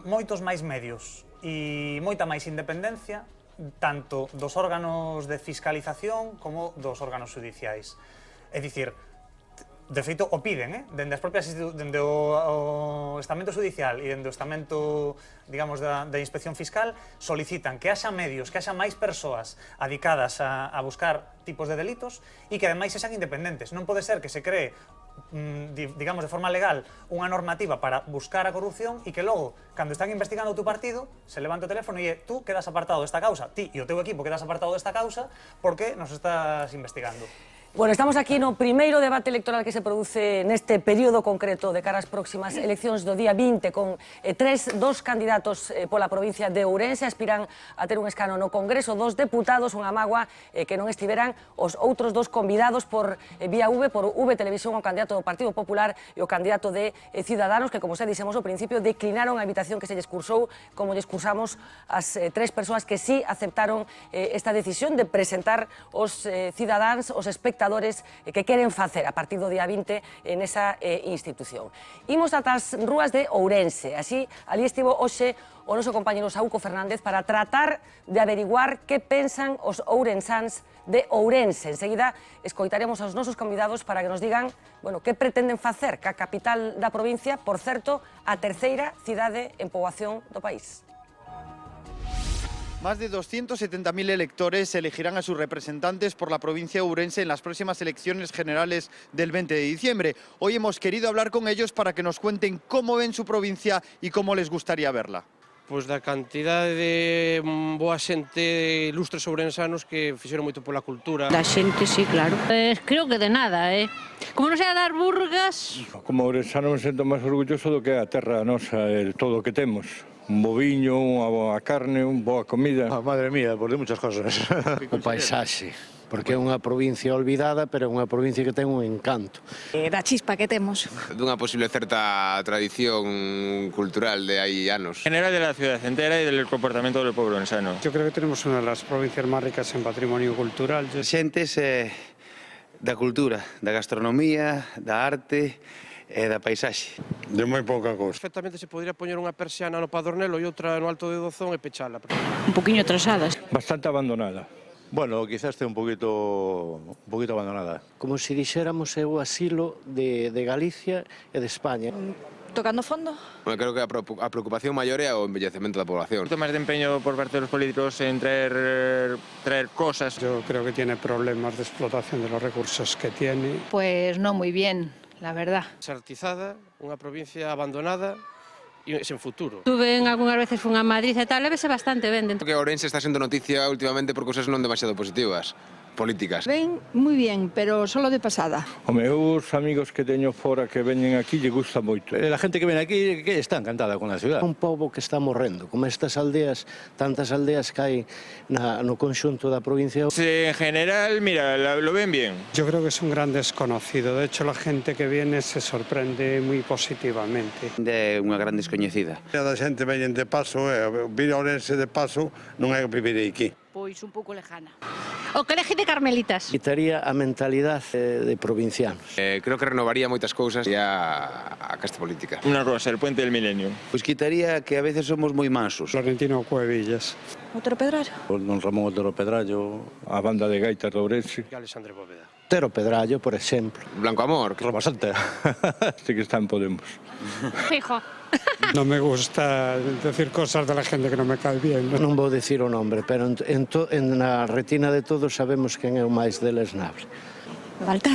moitos máis medios e moita máis independencia tanto dos órganos de fiscalización como dos órganos judiciais. É dicir, de feito, o piden, dende as propias dende o estamento judicial e dende o estamento, digamos, da inspección fiscal, solicitan que haxa medios, que haxa máis persoas adicadas a buscar tipos de delitos e que ademais sexan independentes. Non pode ser que se cree, digamos, de forma legal, unha normativa para buscar a corrupción e que logo, cando están investigando o teu partido, se levanta o teléfono e tú quedas apartado desta causa, ti e o teu equipo quedas apartado desta causa porque nos estás investigando. Bueno, estamos aquí no primeiro debate electoral que se produce neste período concreto de cara ás próximas eleccións do día 20 con dos candidatos pola provincia de Ourense aspiran a ter un escano no Congreso dos deputados, unha mágoa que non estiveran os outros dos convidados por vía V, por V Televisión, o candidato do Partido Popular e o candidato de Ciudadanos, que, como xa dixemos ao principio, declinaron a invitación que se lles cursou, como lles cursamos as tres persoas que sí aceptaron esta decisión de presentar os cidadáns, os espectadores que queren facer a partir do día 20 nesa institución. Imos ata as rúas de Ourense. Así, ali estivo hoxe o noso compañero Saúco Fernández para tratar de averiguar que pensan os ourensáns de Ourense. Enseguida escoitaremos aos nosos convidados para que nos digan, bueno, que pretenden facer ca capital da provincia, por certo, a terceira cidade en poboación do país. Más de 270.000 electores elegirán a sus representantes por la provincia de Ourense en las próximas elecciones generales del 20 de diciembre. Hoy hemos querido hablar con ellos para que nos cuenten cómo ven su provincia y cómo les gustaría verla. Pois da cantidade de boa xente, ilustres ourensanos que fixeron moito pola cultura. Da xente, sí, claro. Creo que de nada, Como non sea dar burgas... Como ourensano me sinto máis orgulloso do que a terra nosa, todo o que temos. Un bo viño, unha boa carne, unha boa comida. Madre mía, por de muchas cosas. O paisaxe, porque é unha provincia olvidada, pero é unha provincia que ten un encanto. Da chispa que temos. Dunha posible certa tradición cultural de hai anos. En general de la ciudad entera y del comportamiento del pueblo ourenssano. Yo creo que tenemos una de las provincias más ricas en patrimonio cultural. Xentes da cultura, da gastronomía, da arte e da paisaxe. De moi pouca cousa. Perfectamente se podría poñer unha persiana no Padornelo e outra no Alto de Dozón e pechala. Un poquinho atrasadas. Bastante abandonada. Bueno, quizás esté un poquito abandonada. Como se dixéramos é o asilo de Galicia e de España. Tocando fondo? Bueno, creo que a preocupación maior é o envellecemento da población. Un poquito máis de empeño por parte de los políticos en traer cosas. Yo creo que tiene problemas de explotación de los recursos que tiene. Pues no muy bien, la verdad. Sartizada, unha provincia abandonada e sen futuro. Tuve algunhas veces fun a Madrid e tal, levese bastante ben. Creo que Ourense está sendo noticia últimamente por cousas non demasiado positivas. Políticas. Ven muy bien, pero solo de pasada. Home, os amigos que teño fora que veñen aquí lle gusta moito. La gente que ven aquí que está encantada con la ciudad. Un pobo que está morrendo, como estas aldeas, tantas aldeas que hai no conxunto da provincia. En general, mira, lo ven bien. Yo creo que es un gran desconocido. De hecho, la gente que viene se sorprende muy positivamente. É unha gran descoñecida. A xente veñen de paso, vir a Ourense de paso non é vivir aquí. Pois un pouco lejana. O colegio de Carmelitas. Quitaría a mentalidade de provincianos. Creo que renovaría moitas cousas e a casta política. Una cosa, el puente del milenio. Pois quitaría que a veces somos moi mansos. Florentino Cuevillas. Otero Pedrallo. Don Ramón Otero Pedrallo. A banda de gaitas de Ourense. E Alexandre Bóveda. Otero Pedrallo, por exemplo. Blanco Amor. Roma Santa. Este que está en Podemos. Fijo. No me gusta decir cosas de la gente que non me cae bien. Non vou dicir o nombre, pero na retina de todos sabemos quen é o máis delesnable. Baltar.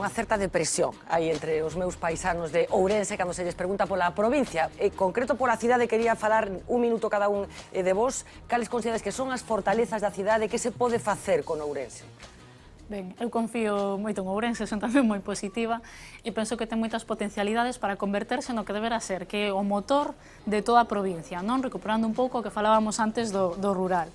unha certa depresión aí entre os meus paisanos de Ourense cando se lles pregunta pola provincia. En concreto pola cidade, quería falar un minuto cada un de vos. Cales considerais que son as fortalezas da cidade, que se pode facer con Ourense? Ben, eu confío moito en Ourense, son tamén moi positiva e penso que ten moitas potencialidades para converterse no que deberá ser, que é o motor de toda a provincia, non? Recuperando un pouco o que falábamos antes do rural.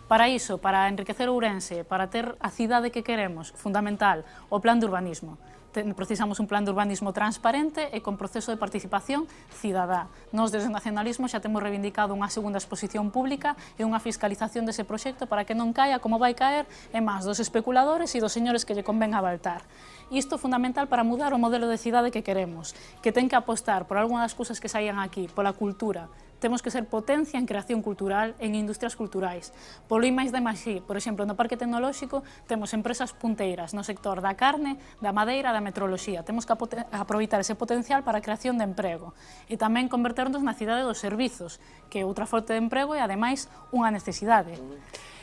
Para iso, para enriquecer Ourense, para ter a cidade que queremos, fundamental, o plan de urbanismo. Precisamos un plan de urbanismo transparente e con proceso de participación cidadá. Nós, desde o nacionalismo, xa temos reivindicado unha segunda exposición pública e unha fiscalización dese proxecto para que non caia como vai caer en más dos especuladores e dos señores que lle conven abaltar. Isto é fundamental para mudar o modelo de cidade que queremos, que ten que apostar por algunha das cousas que saían aquí, pola cultura. Temos que ser potencia en creación cultural, en industrias culturais. Polo I+D+I, por exemplo, no Parque Tecnolóxico temos empresas punteiras no sector da carne, da madeira, da metroloxía. Temos que aproveitar ese potencial para a creación de emprego e tamén converternos na cidade dos servizos, que é outra fonte de emprego e, ademais, unha necesidade.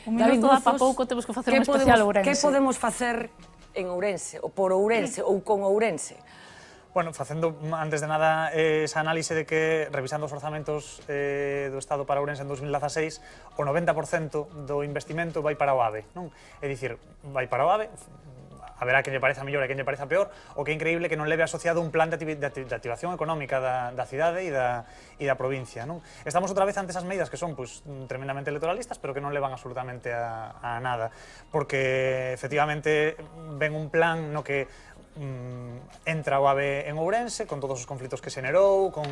Un minuto dá para pouco, temos que facer un especial Ourense. Que podemos facer en Ourense, ou por Ourense, ou con Ourense? Bueno, facendo antes de nada esa análise de que, revisando os orzamentos do Estado para Ourense en 2016, o 90% do investimento vai para o AVE, non? É dicir, vai para o AVE, haberá quen lle pareza mellor e quen lle pareza peor, o que é increíble que non leve asociado un plan de activación económica da cidade e da provincia, non? Estamos outra vez ante esas medidas que son tremendamente electoralistas, pero que non levan absolutamente a nada, porque efectivamente ven un plan no que entra o AVE en Ourense, con todos os conflitos que xenerou, con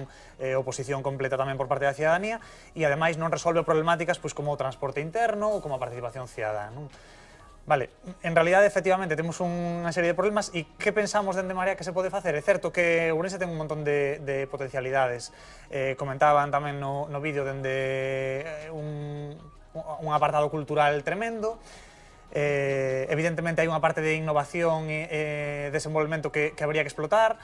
oposición completa tamén por parte da cidadanía, e ademais non resolve problemáticas como o transporte interno ou como a participación cidadá. Vale, en realidade, efectivamente, temos unha serie de problemas, e que pensamos dende Marea que se pode facer? É certo que Ourense ten un montón de potencialidades. Comentaban tamén no vídeo dende un apartado cultural tremendo. Evidentemente hai unha parte de innovación e desenvolvemento que habría que explotar.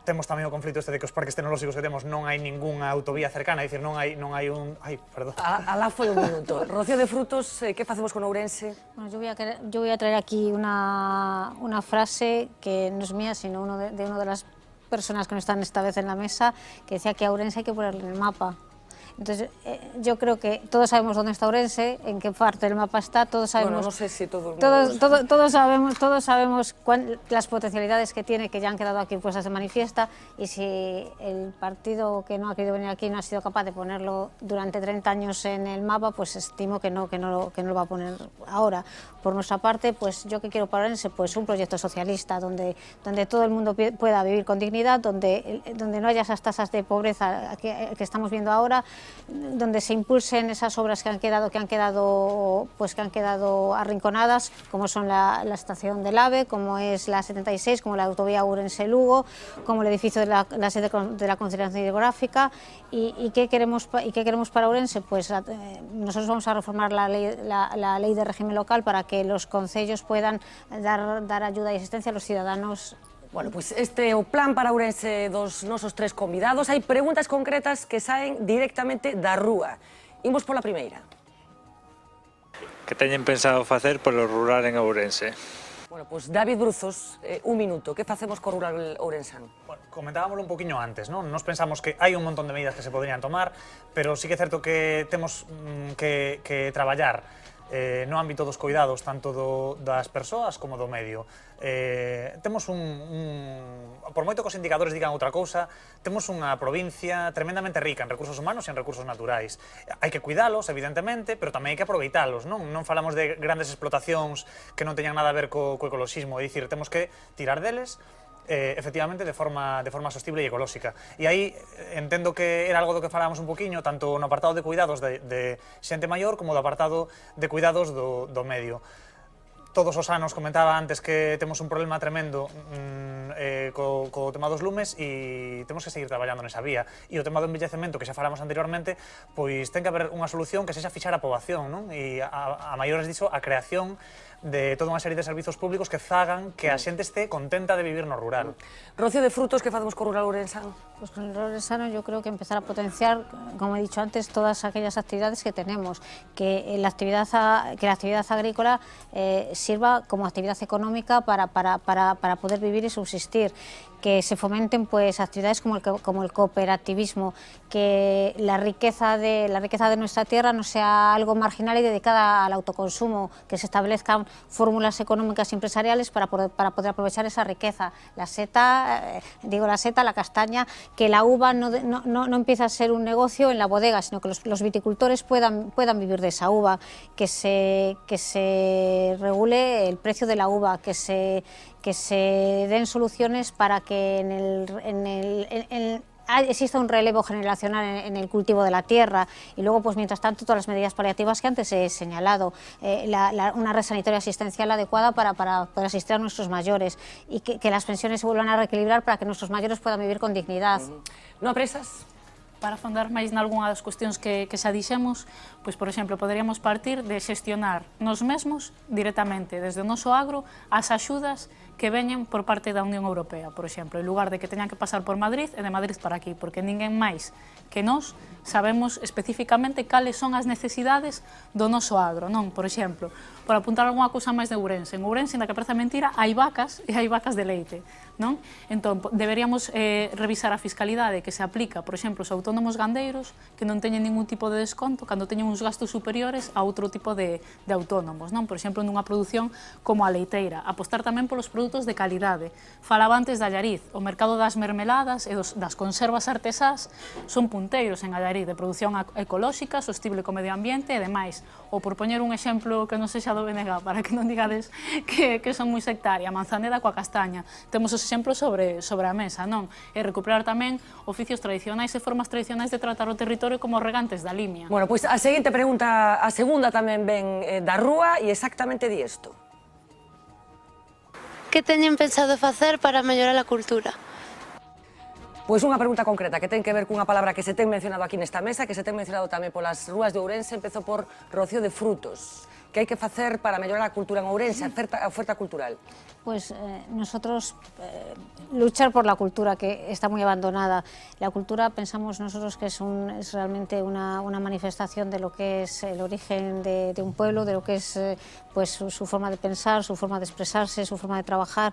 Temos tamén o conflito este de que os parques tecnolóxicos que temos non hai ningunha autovía cercana, é dicir, non hai un... Ai, perdón. Alá foi un minuto. Rocío de Frutos, que facemos con Ourense? Bueno, yo voy a traer aquí una frase que no es mía, sino de una de las personas que no están esta vez en la mesa, que decía que a Ourense hay que ponerle en el mapa. Entonces, yo creo que todos sabemos dónde está Ourense, en qué parte del mapa está, todos sabemos... Bueno, no sé si todo el mundo... Todos sabemos las potencialidades que tiene, que ya han quedado aquí puestas de manifiesta, y si el partido que no ha querido venir aquí no ha sido capaz de ponerlo durante 30 años en el mapa, pues estimo que no lo va a poner ahora. Por nuestra parte, pues yo que quiero para Ourense, pues un proyecto socialista, donde todo el mundo pueda vivir con dignidad, donde no haya esas tasas de pobreza que estamos viendo ahora, donde se impulsen esas obras que han quedado arrinconadas, como son la estación del AVE, como es la 76, como la autovía Ourense-Lugo, como el edificio de la sede de la Confederación Hidrográfica. ¿Y qué queremos para Ourense? Pues nosotros vamos a reformar la ley de régimen local para que los concellos puedan dar ayuda y asistencia a los ciudadanos. Bueno, pois este é o plan para Ourense dos nosos tres convidados. Hai preguntas concretas que saen directamente da rúa. Imos pola primeira. Que teñen pensado facer polo rural en Ourense? Bueno, pois David Bruzos, un minuto. Que facemos co rural ourensano? Bueno, comentábamoslo un poquinho antes, non? Nos pensamos que hai un montón de medidas que se poderían tomar, pero sí que é certo que temos que traballar no ámbito dos cuidados, tanto das persoas como do medio. Temos por moito que os indicadores digan outra cousa, temos unha provincia tremendamente rica en recursos humanos e en recursos naturais. Hai que cuidalos, evidentemente, pero tamén hai que aproveitalos, non? Non falamos de grandes explotacións que non teñan nada a ver co ecoloxismo, é dicir, temos que tirar deles efectivamente de forma sostible e ecolóxica. E aí entendo que era algo do que falábamos un poquinho, tanto no apartado de cuidados de xente maior como do apartado de cuidados do medio. Todos os anos comentaba antes que temos un problema tremendo co tema dos lumes e temos que seguir traballando nesa vía. E o tema do envellecemento, que xa falamos anteriormente, pois ten que haber unha solución que sexa fixar a poboación, non? E a maiores diso, a creación de toda unha serie de servizos públicos que fagan que a xente este contenta de vivir no rural. Rocío de Frutos, que facemos co rural ourensán? Pues con el rural ourensano yo creo que empezar a potenciar, como he dicho antes, todas aquellas actividades que tenemos, que la actividad agrícola sirva como actividad económica para poder vivir y subsistir, que se fomenten pues actividades como el cooperativismo, que la riqueza de nuestra tierra no sea algo marginal y dedicada al autoconsumo, que se establezcan fórmulas económicas y empresariales para poder aprovechar esa riqueza. La seta, la castaña, que la uva no empiece a ser un negocio en la bodega, sino que los viticultores puedan vivir de esa uva, que se regule el precio de la uva, que se den soluciones para que exista un relevo generacional en el cultivo de la tierra, y luego, pues mientras tanto, todas las medidas paliativas que antes he señalado, una red sanitaria asistencial adecuada para poder asistir a nuestros mayores, y que las pensiones se vuelvan a reequilibrar para que nuestros mayores puedan vivir con dignidad. Non apresas? Para afondar máis nalgunha das cuestións que xa dixemos, pois, por exemplo, poderíamos partir de xestionar nos mesmos directamente desde o noso agro as axudas que veñen por parte da Unión Europea, por exemplo, en lugar de que teñan que pasar por Madrid e de Madrid para aquí, porque ninguén máis que nós sabemos especificamente cales son as necesidades do noso agro, non? Por exemplo, por apuntar algunha cousa máis de Ourense. En Ourense, na que parece mentira, hai vacas e hai vacas de leite, non? Entón, deberíamos revisar a fiscalidade que se aplica, por exemplo, aos autónomos gandeiros que non teñen ningún tipo de desconto cando teñen uns gastos superiores a outro tipo de autónomos, non? Por exemplo, nunha produción como a leiteira. Apostar tamén polos produtos de calidade. Falaba antes de Allariz. O mercado das mermeladas e das conservas artesás son punteiros en Allariz, de produción ecolóxica, sostible co medio ambiente e demais. Ou por poñer un exemplo que non sexa do BNG, para que non digades que son moi sectaria, a manzaneda coa castaña. Temos os exemplos sobre a mesa, non? E recuperar tamén oficios tradicionais e formas tradicionais de tratar o territorio como regantes da limia. Bueno, pois a seguinte pregunta, a segunda tamén ven da rúa e exactamente di isto. Que teñen pensado facer para mellorar a cultura? Pois unha pregunta concreta que ten que ver cunha palabra que se ten mencionado aquí nesta mesa, que se ten mencionado tamén polas rúas de Ourense. Empezo por Rocío de Frutos. Que hai que facer para mellorar a cultura en Ourense, a oferta cultural? Pues nosotros luchar por la cultura, que está muy abandonada. La cultura, pensamos nosotros que es realmente una manifestación de lo que es el origen de un pueblo, de lo que es pues su forma de pensar, su forma de expresarse, su forma de trabajar.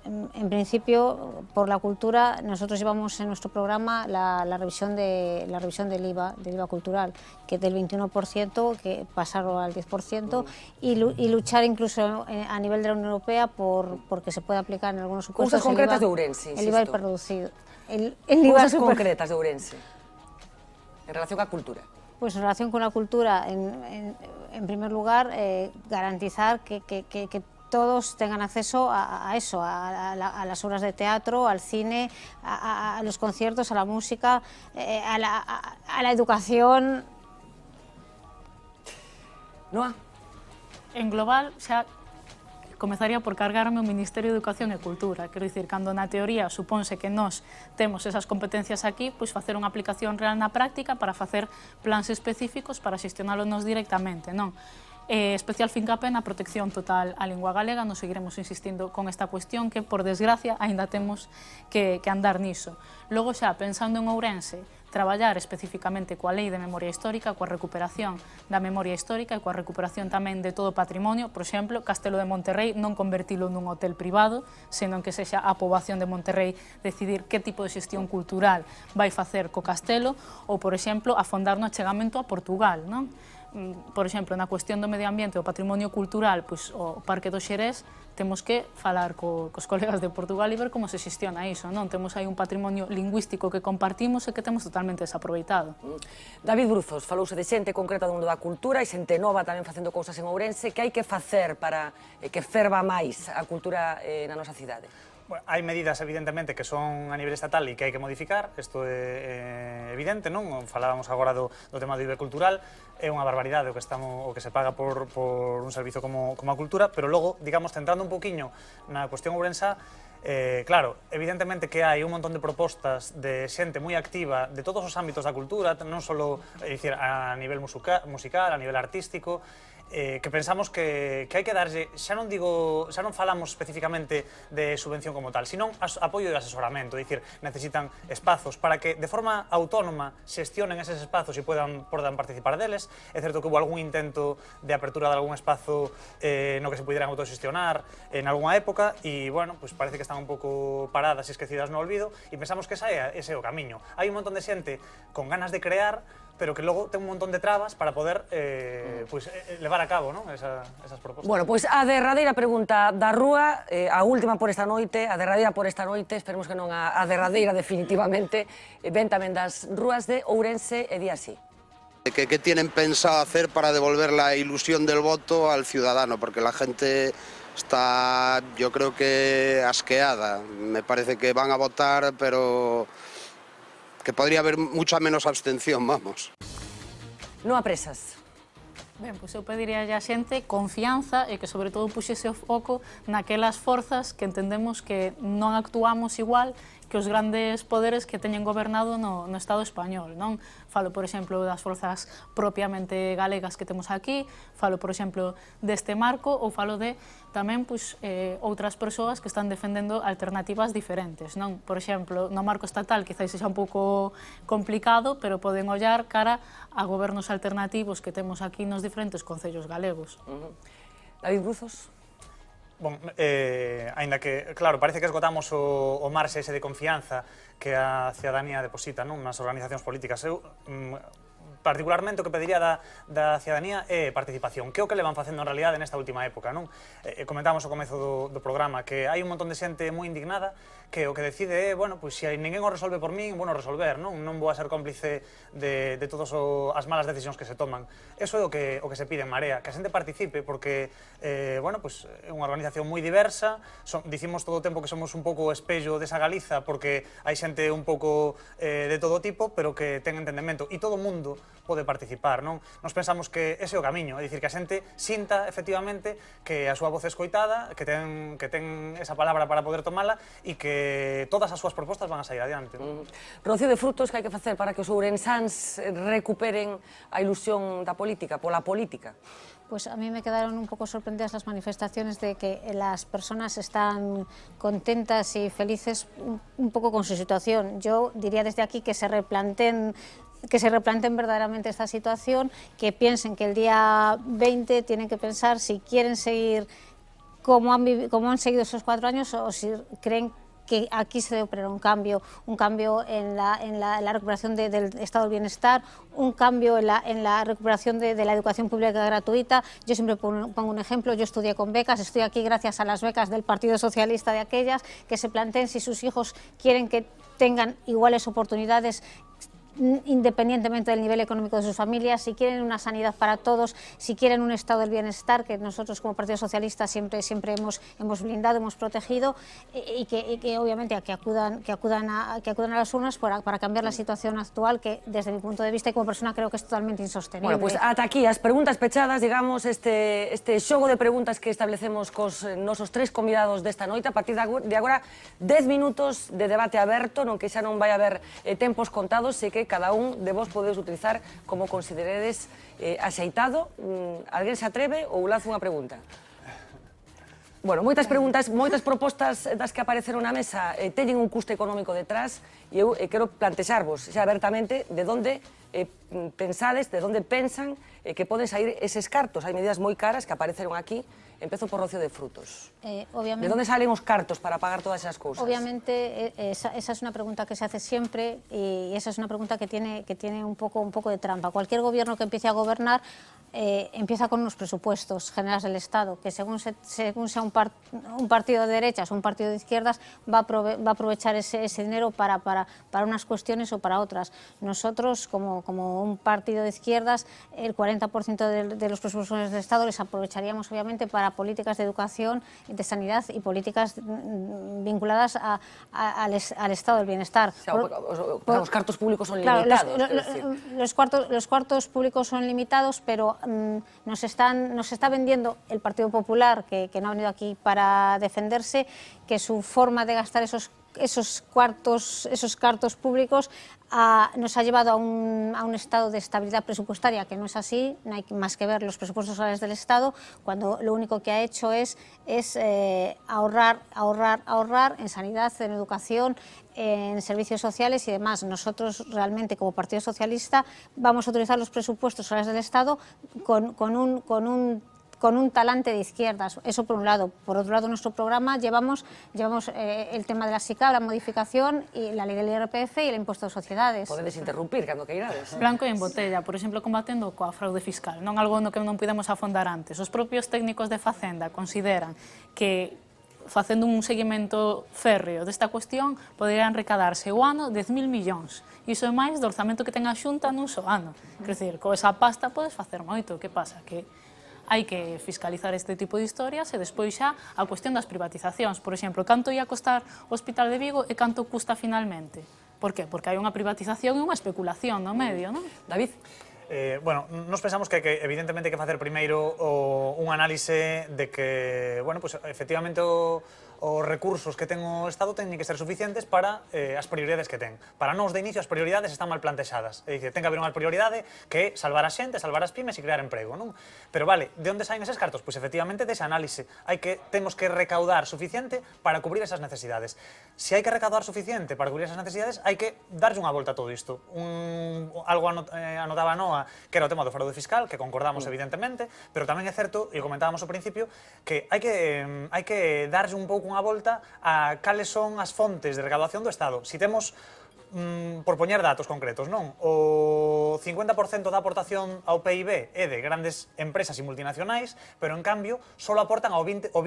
En principio, por la cultura, nosotros llevamos en nuestro programa la revisión del IVA cultural, que del 21% que pasarlo al 10%, y luchar incluso a nivel de la Unión Europea porque se puede aplicar en algunos supuestos. Cousas concretas de Ourense, insisto. El IVA hiperreducido. Cousas concretas de Ourense, en relación á cultura. Pues en relación con la cultura, en primer lugar, garantizar que todos tengan acceso a eso, a las obras de teatro, al cine, a los conciertos, a la música, a la educación. Noa? En global, xa comezaría por cargarme o Ministerio de Educación e Cultura. Quero dicir, cando na teoría supónse que nós temos esas competencias aquí, pois facer unha aplicación real na práctica para facer plans específicos para xestionálos nos directamente, non? Especial fincapé na protección total á lingua galega. Nos seguiremos insistindo con esta cuestión que, por desgracia, aínda temos que andar niso. Logo xa, pensando en Ourense, traballar especificamente coa Lei de Memoria Histórica, coa recuperación da memoria histórica e coa recuperación tamén de todo o patrimonio. Por exemplo, Castelo de Monterrey non convertilo nun hotel privado, senón que sexa a poboación de Monterrey decidir que tipo de xestión cultural vai facer co castelo, ou, por exemplo, afondar no achegamento a Portugal, non? Por exemplo, na cuestión do medio ambiente e o patrimonio cultural, pois o Parque do Xerés, temos que falar cos colegas de Portugal e ver como se xestiona iso, non? Temos aí un patrimonio lingüístico que compartimos e que temos totalmente desaproveitado. David Bruzos, falouse de xente concreta do mundo da cultura e xente nova tamén facendo cousas en Ourense. Que hai que facer para que ferva máis a cultura na nosa cidade? Bueno, hai medidas, evidentemente, que son a nivel estatal e que hai que modificar. Isto é evidente, non? Falábamos agora do tema do IBE cultural. É unha barbaridade o que se paga por un servizo como a cultura, pero logo, digamos, centrando un poquinho na cuestión ourensa, claro, evidentemente que hai un montón de propostas de xente moi activa de todos os ámbitos da cultura, non só a nivel musical, a nivel artístico, que pensamos que hai que darlle, xa non falamos especificamente de subvención como tal, sino apoio e asesoramento, é dicir, necesitan espazos para que de forma autónoma xestionen eses espazos e podan participar deles. É certo que houve algún intento de apertura de algún espazo no que se pudieran autoxestionar en algunha época e, bueno, pues parece que están un pouco paradas e esquecidas no olvido e pensamos que ese é o camiño. Hai un montón de xente con ganas de crear, pero que logo ten un montón de trabas para poder levar a cabo esas propostas. Bueno, pois a derradeira pregunta da rúa, a última por esta noite, a derradeira por esta noite, esperemos que non a derradeira definitivamente, ven tamén das rúas de Ourense e di así. ¿Qué tienen pensado hacer para devolver la ilusión del voto al ciudadano? Porque la gente está, yo creo que asqueada. Me parece que van a votar, pero que podría haber mucha menos abstención, vamos. Non apresas. Ben, pois eu pediría a xente confianza e que sobre todo puxese o foco naquelas forzas que entendemos que non actuamos igual que os grandes poderes que teñen gobernado no Estado español, non? Falo, por exemplo, das forzas propiamente galegas que temos aquí, falo, por exemplo, deste marco, ou falo de tamén outras persoas que están defendendo alternativas diferentes, non? Por exemplo, no marco estatal quizás sexa un pouco complicado, pero poden ollar cara a gobernos alternativos que temos aquí nos diferentes concellos galegos. David Bruzos? Bon, aínda que, claro, parece que esgotamos o marxe ese de confianza que a cidadanía deposita nas organizacións políticas. Eu, particularmente, o que pediría da cidadanía é participación, que é o que le van facendo en realidade nesta última época, non? Comentamos ao comezo do programa que hai un montón de xente moi indignada que o que decide é, bueno, pois se ninguén o resolve por min, bueno, resolver, non? Non vou a ser cómplice de todas as malas decisións que se toman. Eso é o que se pide en Marea, que a xente participe, porque, bueno, pois é unha organización moi diversa, dicimos todo o tempo que somos un pouco o espello desa Galiza, porque hai xente un pouco de todo tipo, pero que ten entendemento, e todo o mundo pode participar, non? Nos pensamos que ese é o camiño, é dicir, que a xente sinta, efectivamente, que a súa voz é escoitada, que ten esa palabra para poder tomala e que todas as súas propostas van a sair adiante. Rocío de Frutos, que hai que facer para que os ourensáns recuperen a ilusión da política, pola política? Pues a mí me quedaron un poco sorprendidas las manifestaciones de que las personas están contentas y felices un poco con su situación. Yo diría desde aquí que se replanteen verdaderamente esta situación, que piensen que el día 20 tienen que pensar si quieren seguir como han seguido esos 4 años o si creen que aquí se debe operar un cambio en la recuperación del estado del bienestar, un cambio en la recuperación de la educación pública gratuita. Yo siempre pongo un ejemplo, yo estudié con becas, estoy aquí gracias a las becas del Partido Socialista de aquellas, que se planteen si sus hijos quieren que tengan iguales oportunidades independientemente del nivel económico de sus familias, si quieren una sanidad para todos, si quieren un estado del bienestar que nosotros como Partido Socialista siempre hemos blindado, hemos protegido, y que obviamente que acudan a las urnas para cambiar la situación actual, que desde mi punto de vista y como persona creo que es totalmente insostenible. Bueno, pues ata aquí as preguntas pechadas, digamos, este xogo de preguntas que establecemos cos nosos 3 convidados desta noite. A partir de agora, 10 minutos de debate aberto, non que xa non vai haber tempos contados, e que cada un de vos podedes utilizar como consideredes axeitado. Alguén se atreve ou lanza unha pregunta? Bueno, moitas preguntas, moitas propostas das que apareceron na mesa teñen un custo económico detrás e eu quero plantexarvos xa abertamente de onde pensades, de onde pensan que poden sair eses cartos. Hai medidas moi caras que apareceron aquí. Empezo por Rocío de Frutos. ¿De dónde salen os cartos para pagar todas esas cousas? Obviamente, esa es una pregunta que se hace siempre y esa es una pregunta que tiene un poco de trampa. Cualquier gobierno que empiece a gobernar empieza con unos presupuestos generales del Estado, que según sea un partido de derechas o un partido de izquierdas, va a aprovechar ese dinero para unas cuestiones o para otras. Nosotros, como un partido de izquierdas, el 40% de los presupuestos del Estado les aprovecharíamos, obviamente, para políticas de educación, de sanidad y políticas vinculadas al estado del bienestar. Los cartos públicos son limitados. Los cuartos públicos son limitados, pero nos está vendiendo el Partido Popular, que no ha venido aquí para defenderse, que su forma de gastar esos esos cartos públicos nos ha llevado a un estado de estabilidad presupuestaria que no es así. No hay más que ver los presupuestos generales del Estado, cuando lo único que ha hecho es ahorrar en sanidad, en educación, en servicios sociales y demás. Nosotros realmente, como Partido Socialista, vamos a utilizar los presupuestos generales del Estado con un talante de izquierdas. Eso por un lado. Por otro lado, nuestro programa llevamos el tema de la SICAV, la modificación, y la ley del IRPF y el impuesto de sociedades. Podedes interrumpir cando queirades. Blanco e en botella, por exemplo, combatendo coa fraude fiscal, non algo no que non podemos afondar antes. Os propios técnicos de Facenda consideran que facendo un seguimento férreo desta cuestión poderían recadarse o ano 10.000 millóns. Iso é máis do orzamento que ten a Xunta nun só ano. Quer dizer, co esa pasta podes facer moito. Que pasa? Que hai que fiscalizar este tipo de historias e despois xa a cuestión das privatizacións. Por exemplo, canto ia costar o Hospital de Vigo e canto custa finalmente? Por qué? Porque hai unha privatización e unha especulación no medio, non? David? Bueno, nos pensamos que evidentemente hai que facer primeiro un análise de que, bueno, pues efectivamente os recursos que ten o Estado teñen que ser suficientes para as prioridades que ten. Para nós, de inicio, as prioridades están mal plantexadas. É dicir, ten que haber unha prioridade que é salvar a xente, salvar as pymes e crear emprego, non? Pero vale, de onde saen eses cartos? Pois efectivamente dese análise. Temos que recaudar suficiente para cubrir esas necesidades. Se hai que recaudar suficiente para cubrir esas necesidades, hai que darlle unha volta a todo isto. Algo anotaba Noa, que era o tema do fraude fiscal, que concordamos evidentemente, pero tamén é certo, e comentábamos ao principio, que hai que darlle un pouco unha volta a cales son as fontes de recaudación do Estado. Si temos, por poñer datos concretos, non? O 50% da aportación ao PIB é de grandes empresas e multinacionais, pero en cambio só aportan o 20%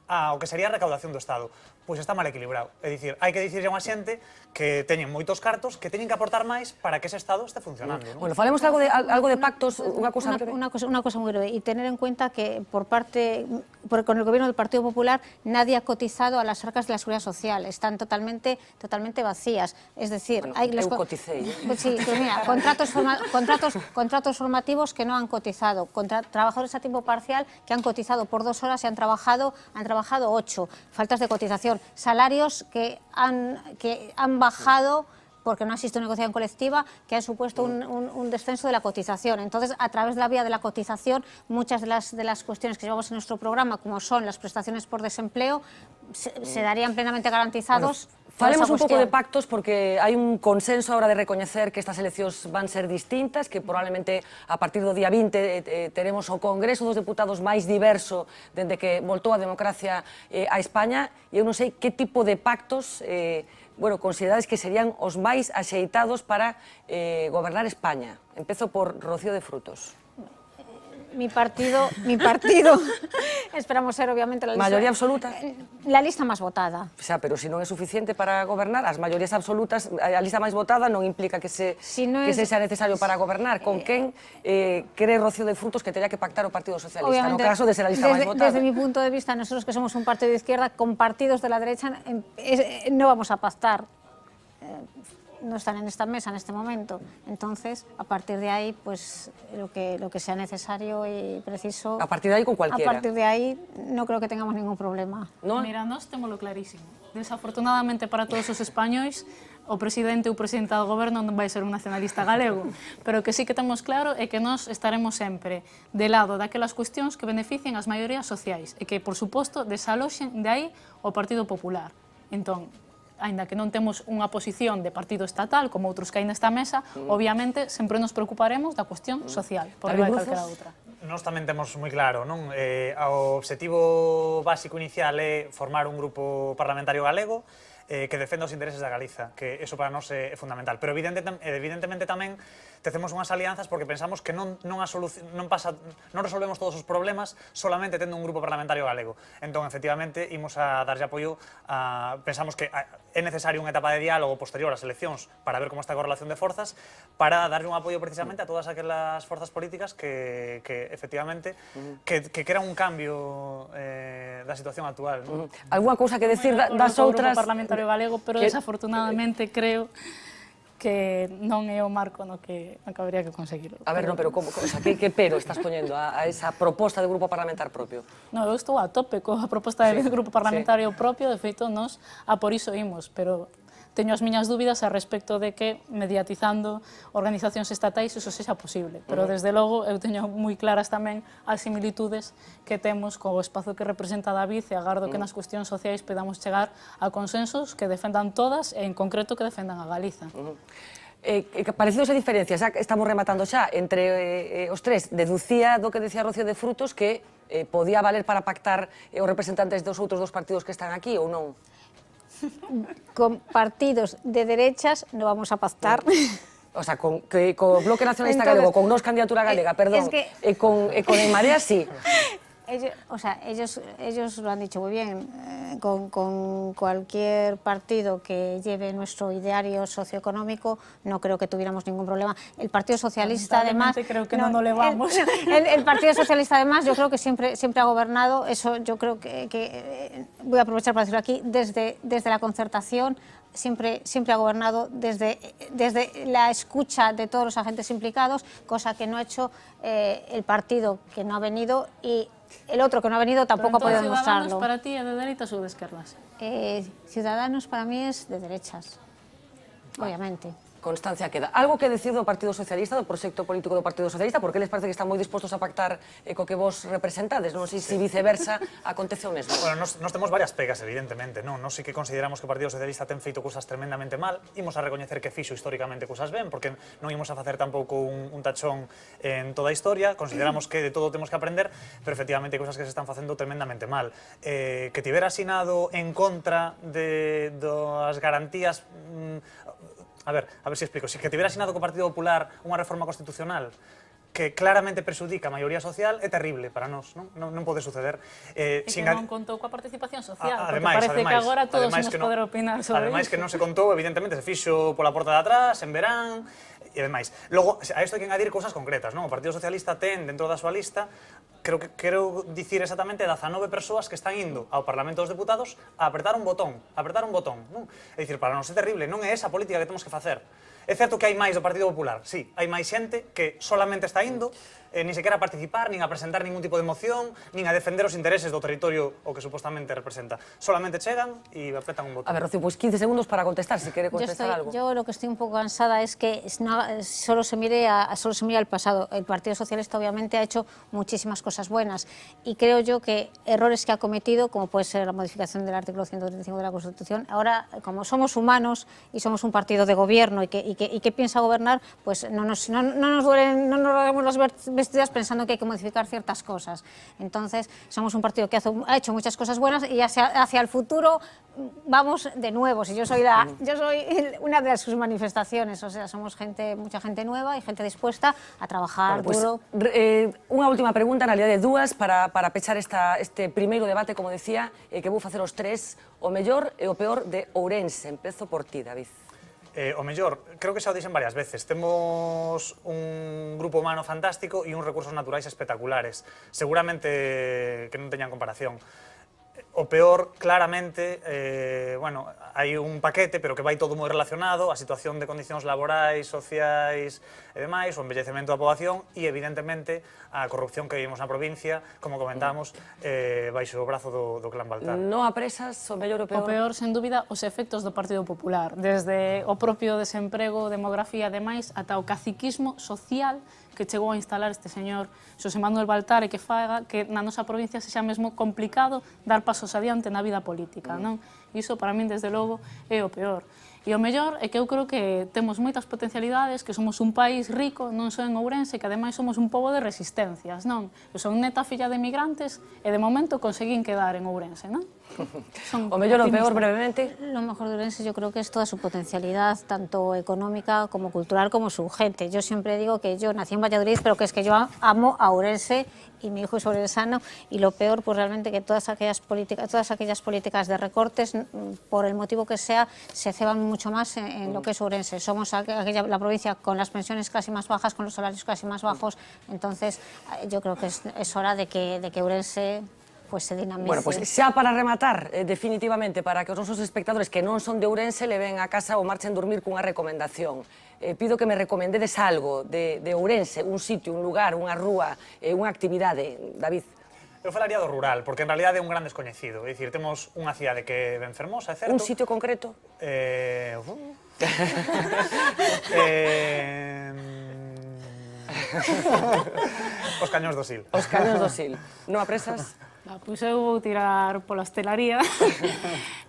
ao que sería a recaudación do Estado. Pois está mal equilibrado. É dicir, hai que dicirlle a unha xente que teñen moitos cartos, que teñen que aportar máis para que ese Estado este funcionando. Bueno, falemos algo de pactos, unha cousa breve. Una cosa muy breve, y tener en cuenta que con el gobierno del Partido Popular nadie ha cotizado a las arcas de la Seguridad Social, están totalmente vacías. Es decir, hay sí, pues mira, contratos formativos que no han cotizado, trabajadores a tiempo parcial que han cotizado por 2 horas y han trabajado 8, faltas de cotización, salarios que han bajado porque no existe una negociación colectiva, que han supuesto un descenso de la cotización. Entonces, a través de la vía de la cotización, muchas de las cuestiones que llevamos en nuestro programa, como son las prestaciones por desempleo, se darían plenamente garantizados. Falemos un pouco de pactos, porque hai un consenso ahora de recoñecer que estas eleccións van ser distintas, que probablemente a partir do día 20 teremos o Congreso dos Deputados máis diverso dende que voltou a democracia a España, e eu non sei que tipo de pactos considerades que serían os máis axeitados para gobernar España. Empezo por Rocío de Frutos. Mi partido, esperamos ser obviamente la lista... ¿Mayoría absoluta? La lista máis votada. O sea, pero se non é suficiente para gobernar, as maiorías absolutas, a lista máis votada non implica que sea necesario para gobernar. Con quen cree Rocío de Frutos que tería que pactar o Partido Socialista, no caso de ser a lista máis votada? Desde mi punto de vista, nosotros que somos un partido de izquierda, con partidos de la derecha no vamos a pactar. No están en esta mesa en este momento. Entonces, a partir de ahí, pues lo que sea necesario y preciso... A partir de ahí con cualquiera. A partir de ahí no creo que tengamos ningún problema. ¿No? Mira, nós témolo clarísimo. Desafortunadamente para todos os españois, o presidente ou presidenta do goberno non vai ser un nacionalista galego, pero que sí que temos claro é que nós estaremos sempre de lado daquelas cuestións que beneficien as maiorías sociais e que, por suposto, desaloxen de aí o Partido Popular. Entón, aínda que non temos unha posición de partido estatal, como outros que hai nesta mesa, obviamente sempre nos preocuparemos da cuestión social, por riba de calquera outra. Nós tamén temos moi claro, non? O objetivo básico inicial é formar un grupo parlamentario galego que defenda os intereses da Galiza, que eso para nós é fundamental. Pero evidentemente tamén tecemos unhas alianzas porque pensamos que non resolvemos todos os problemas solamente tendo un grupo parlamentario galego. Entón, efectivamente, imos a darlle apoio pensamos que é necesario unha etapa de diálogo posterior ás eleccións para ver como está a correlación de forzas, para darlle un apoio precisamente a todas aquelas forzas políticas que efectivamente que queran un cambio da situación actual. Algúa cousa que decir das outras... Parlamentario galego, pero desafortunadamente creo que non é o marco no que habría que conseguirlo. A ver, non, pero que pero estás poñendo a esa proposta de grupo parlamentar propio? Non, eu estou a tope coa proposta de grupo parlamentario propio, de feito, nos a por iso imos, pero teño as miñas dúbidas a respecto de que, mediatizando organizacións estatais, iso sexa posible. Pero, desde logo, eu teño moi claras tamén as similitudes que temos co espazo que representa David e agardo que nas cuestións sociais podamos chegar a consensos que defendan todas e, en concreto, que defendan a Galiza. Parecidos e diferencias, xa estamos rematando xa, entre os tres, deducía do que decía Rocío de Frutos que podía valer para pactar os representantes dos outros dos partidos que están aquí ou non? Con partidos de derechas no vamos a pactar. O sea, co Bloque Nacionalista Galego, con Nos Candidatura Galega, perdón, e con En Marea sí. Ellos lo han dicho muy bien, con cualquier partido que lleve nuestro ideario socioeconómico no creo que tuviéramos ningún problema. El Partido Socialista, además... creo que no le vamos. El Partido Socialista, además, yo creo que siempre ha gobernado, eso yo creo que voy a aprovechar para decirlo aquí, desde la concertación, siempre ha gobernado desde la escucha de todos los agentes implicados, cosa que no ha hecho el partido que no ha venido y el otro que no ha venido tampoco ha podido demostrarlo. Ciudadanos para ti é de dereitas ou de esquerdas? Ciudadanos para mí es de derechas, obviamente. Constancia queda. Algo que decir do Partido Socialista, do proxecto político do Partido Socialista, porque les parece que están moi dispostos a pactar co que vos representades, non sei se viceversa acontece o mesmo. Bueno, nos temos varias pegas, evidentemente, non? Nos sí que consideramos que o Partido Socialista ten feito cousas tremendamente mal, imos a recoñecer que fixo históricamente cousas ben, porque non imos a facer tampouco un tachón en toda a historia, consideramos que de todo temos que aprender, pero efectivamente hai cousas que se están facendo tremendamente mal. Que tivera asinado en contra das garantías... A ver si explico. Si que tivera asinado co Partido Popular unha reforma constitucional que claramente perxudica a maioría social, é terrible para nós, non pode suceder. E que non contou coa participación social, porque parece que agora todos imos poder opinar sobre iso. Ademais que non se contou, evidentemente, se fixo pola porta de atrás, en verán, e demais. Logo, a isto hai que engadir cousas concretas, non? O Partido Socialista ten, dentro da súa lista, quero dicir exactamente 19 persoas que están indo ao Parlamento dos Deputados a apertar un botón, non? É dicir, para non ser terrible, non é esa política que temos que facer. É certo que hai máis do Partido Popular, sí, hai máis xente que solamente está indo, nin sequera a participar, nin a presentar ningún tipo de moción, nin a defender os intereses do territorio o que supostamente representa. Solamente chegan e apretan un botón. A ver, Rocío, pues 15 segundos para contestar, si quiere contestar algo. Yo lo que estoy un poco cansada es que solo se mire al pasado. El Partido Socialista obviamente ha hecho muchísimas cosas buenas y creo yo que errores que ha cometido, como puede ser la modificación del artículo 135 de la Constitución, ahora, como somos humanos y somos un partido de gobierno y que piensa gobernar, pues no nos damos las vestidas pensando que hay que modificar ciertas cosas. Entonces, somos un partido que ha hecho muchas cosas buenas y hacia el futuro vamos de nuevo. Si yo soy una de sus manifestaciones, o sea, somos mucha gente nueva y gente dispuesta a trabajar duro. Unha última pregunta, na realidade dúas, para pechar este primeiro debate, como decía, que vou facer os tres, o mellor e o peor de Ourense. Empezo por ti, David. O mellor, creo que xa o dixen varias veces, temos un grupo humano fantástico e uns recursos naturais espectaculares, seguramente que non teñan comparación. O peor, claramente, bueno, hai un paquete, pero que vai todo moi relacionado, a situación de condicións laborais, sociais e demais, o envellecemento da poboación e, evidentemente, a corrupción que vivimos na provincia, como comentamos, baixo o brazo do clan Baltar. Non apresas o mellor o peor? O peor, sen dúbida, os efectos do Partido Popular, desde o propio desemprego, demografía e demais, ata o caciquismo social que chegou a instalar este señor Xosé Manuel Baltar e que faga que na nosa provincia sexa mesmo complicado dar pasos adiante na vida política, non? Iso, para min, desde logo, é o peor. E o mellor é que eu creo que temos moitas potencialidades, que somos un país rico, non só en Ourense, que ademais somos un pobo de resistencias, non? Eu son neta filla de migrantes e de momento conseguín quedar en Ourense, non? O mellor o peor, brevemente. Lo mejor de Ourense yo creo que es toda su potencialidad, tanto económica como cultural como su gente. Yo siempre digo que yo nací en Valladolid, pero que es que yo amo a Ourense y mi hijo es ourensano, y lo peor, pues realmente que todas aquellas políticas de recortes, por el motivo que sea, se ceban mucho más en lo que es Ourense. Somos la provincia con las pensiones casi más bajas, con los salarios casi más bajos, entonces yo creo que es hora de que Ourense pues se dinamice. Bueno, pues xa para rematar, definitivamente, para que os nosos espectadores que non son de Ourense leven a casa ou marchen dormir cunha recomendación. Pido que me recomendedes algo de Ourense, un sitio, un lugar, unha rúa, unha actividade. David. Eu falaría do rural, porque en realidad é un gran descoñecido. É dicir, temos unha cidade que é ben fermosa, é certo? Un sitio concreto? Os Cañóns do Sil. Os Cañóns do Sil. Non apresas? Pois eu vou tirar pola hostelaría,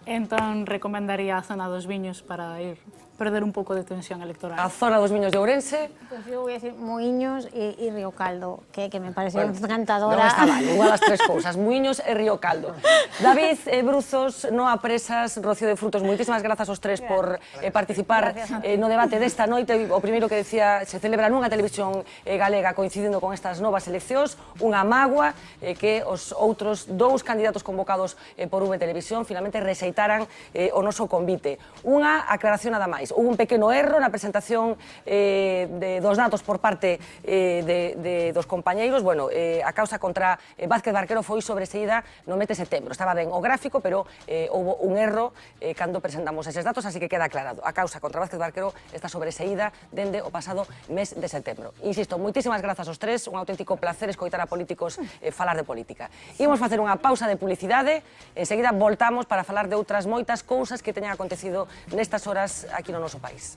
entón recomendaría a zona dos viños para ir perder un pouco de tensión electoral. A zona dos viños de Ourense. Pues yo voy a decir Muiños y Río Caldo, que me pareció encantadora. Non está mal, igual as tres cousas, Muiños e Río Caldo. David Bruzos, Noa Presas, Rocío de Frutos, moitísimas grazas aos tres por participar no debate desta noite. O primeiro que decía, se celebra nunha televisión galega coincidindo con estas novas eleccións, unha mágoa que os outros dous candidatos convocados por V Televisión finalmente rexeitaran o noso convite. Unha aclaración nada máis. Houve un pequeno erro na presentación dos datos por parte dos compañeiros. Bueno, a causa contra Vázquez Barquero foi sobreseída no mes de setembro. Estaba ben o gráfico, pero houve un erro cando presentamos eses datos, así que queda aclarado. A causa contra Vázquez Barquero está sobreseída dende o pasado mes de setembro. Insisto, moitísimas grazas aos tres, un auténtico placer escoitar a políticos falar de política. Imos facer unha pausa de publicidade, enseguida voltamos para falar de outras moitas cousas que teñan acontecido nestas horas aquí no noso país.